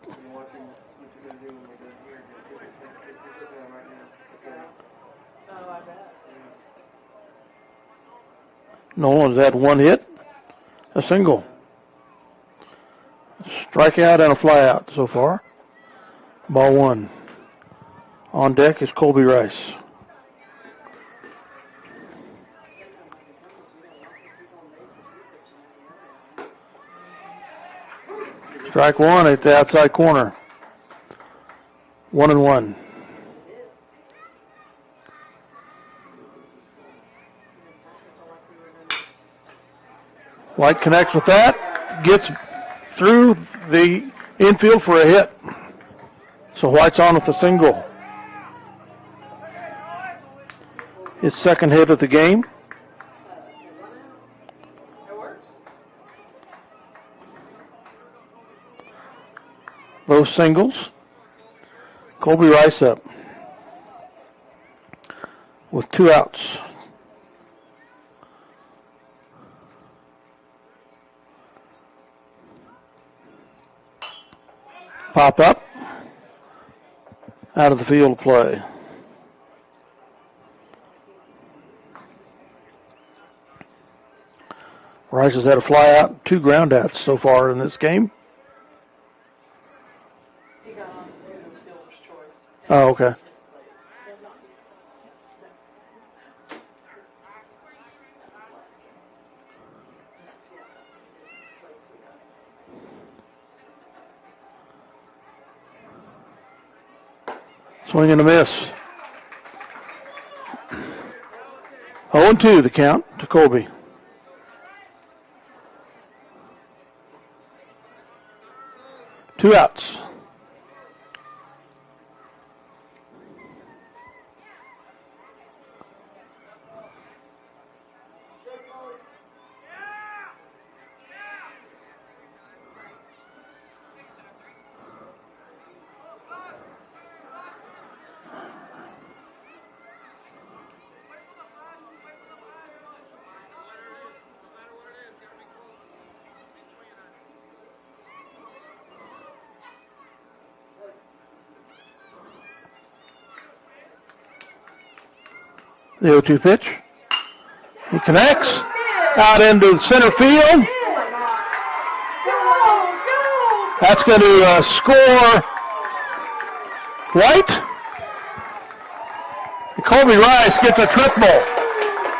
Nolan's had 1 hit, A single. Strikeout and a flyout so far. Ball one. On deck is Colby Rice. Strike one at the outside corner. 1-1. White connects with that. Gets through the infield for a hit. So White's on with a single. His second hit of the game. It works. Both singles. Colby Rice up with 2 outs. Pop up. Out of the field play. Rice has had a fly out, 2 ground outs so far in this game. He got on the fielder's choice. Oh, okay. Swing and a miss. 0-2 the count to Colby. Two outs. The 0-2 pitch. He connects out into the center field. That's going to score White. And Colby Rice gets a triple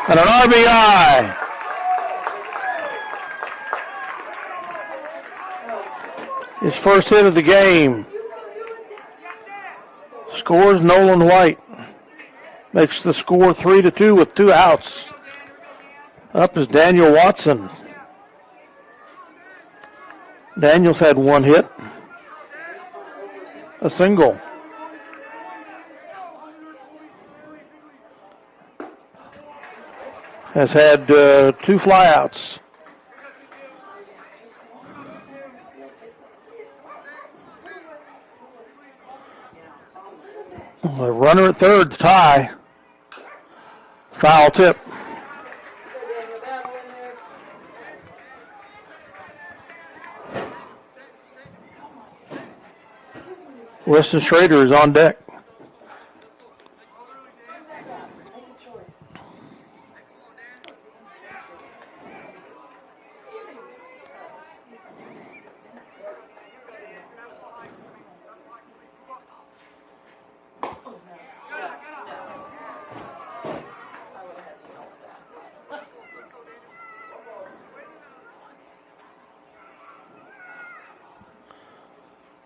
and an RBI. His first hit of the game. Scores Nolan White. Makes the score 3-2 with 2 outs. Up is Daniel Watson. Daniel's had 1 hit. A single. Has had 2 flyouts. A runner at third to tie. Foul tip. Weston Schrader is on deck.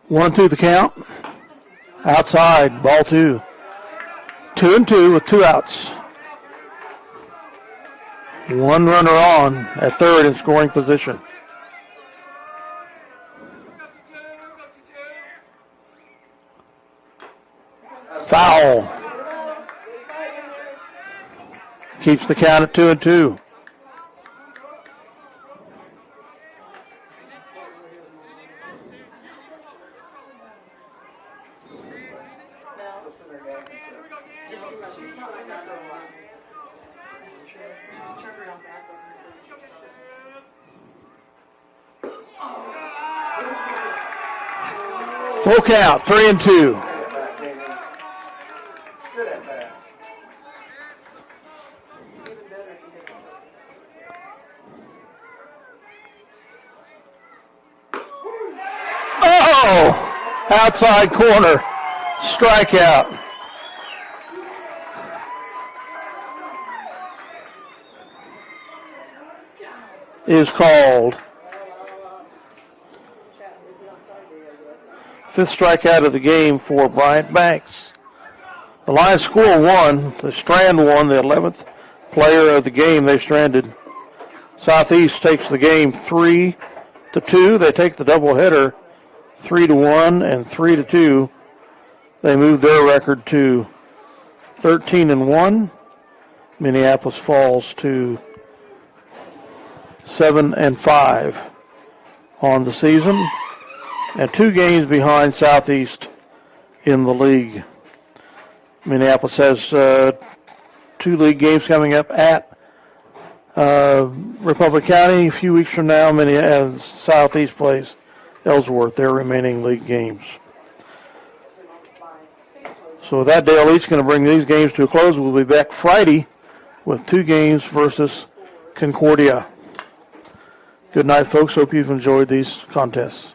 One and 2 the count. Outside, ball 2. 2-2 with 2 outs. 1 runner on at third in scoring position. Foul. Keeps the count at 2-2. Full count, 3-2. outside corner, strikeout. Is called. Fifth strikeout of the game for Bryant Banks. The Lions score one. The Strand won, the 11th player of the game. They stranded. Southeast takes the game 3-2. They take the doubleheader 3-1 and 3-2. They move their record to 13-1. Minneapolis falls to 7-5 on the season, and 2 games behind Southeast in the league. Minneapolis has 2 league games coming up at Republic County. A few weeks from now, Southeast plays Ellsworth, their remaining league games. So with that, Dale East's going to bring these games to a close. We'll be back Friday with 2 games versus Concordia. Good night, folks. Hope you've enjoyed these contests.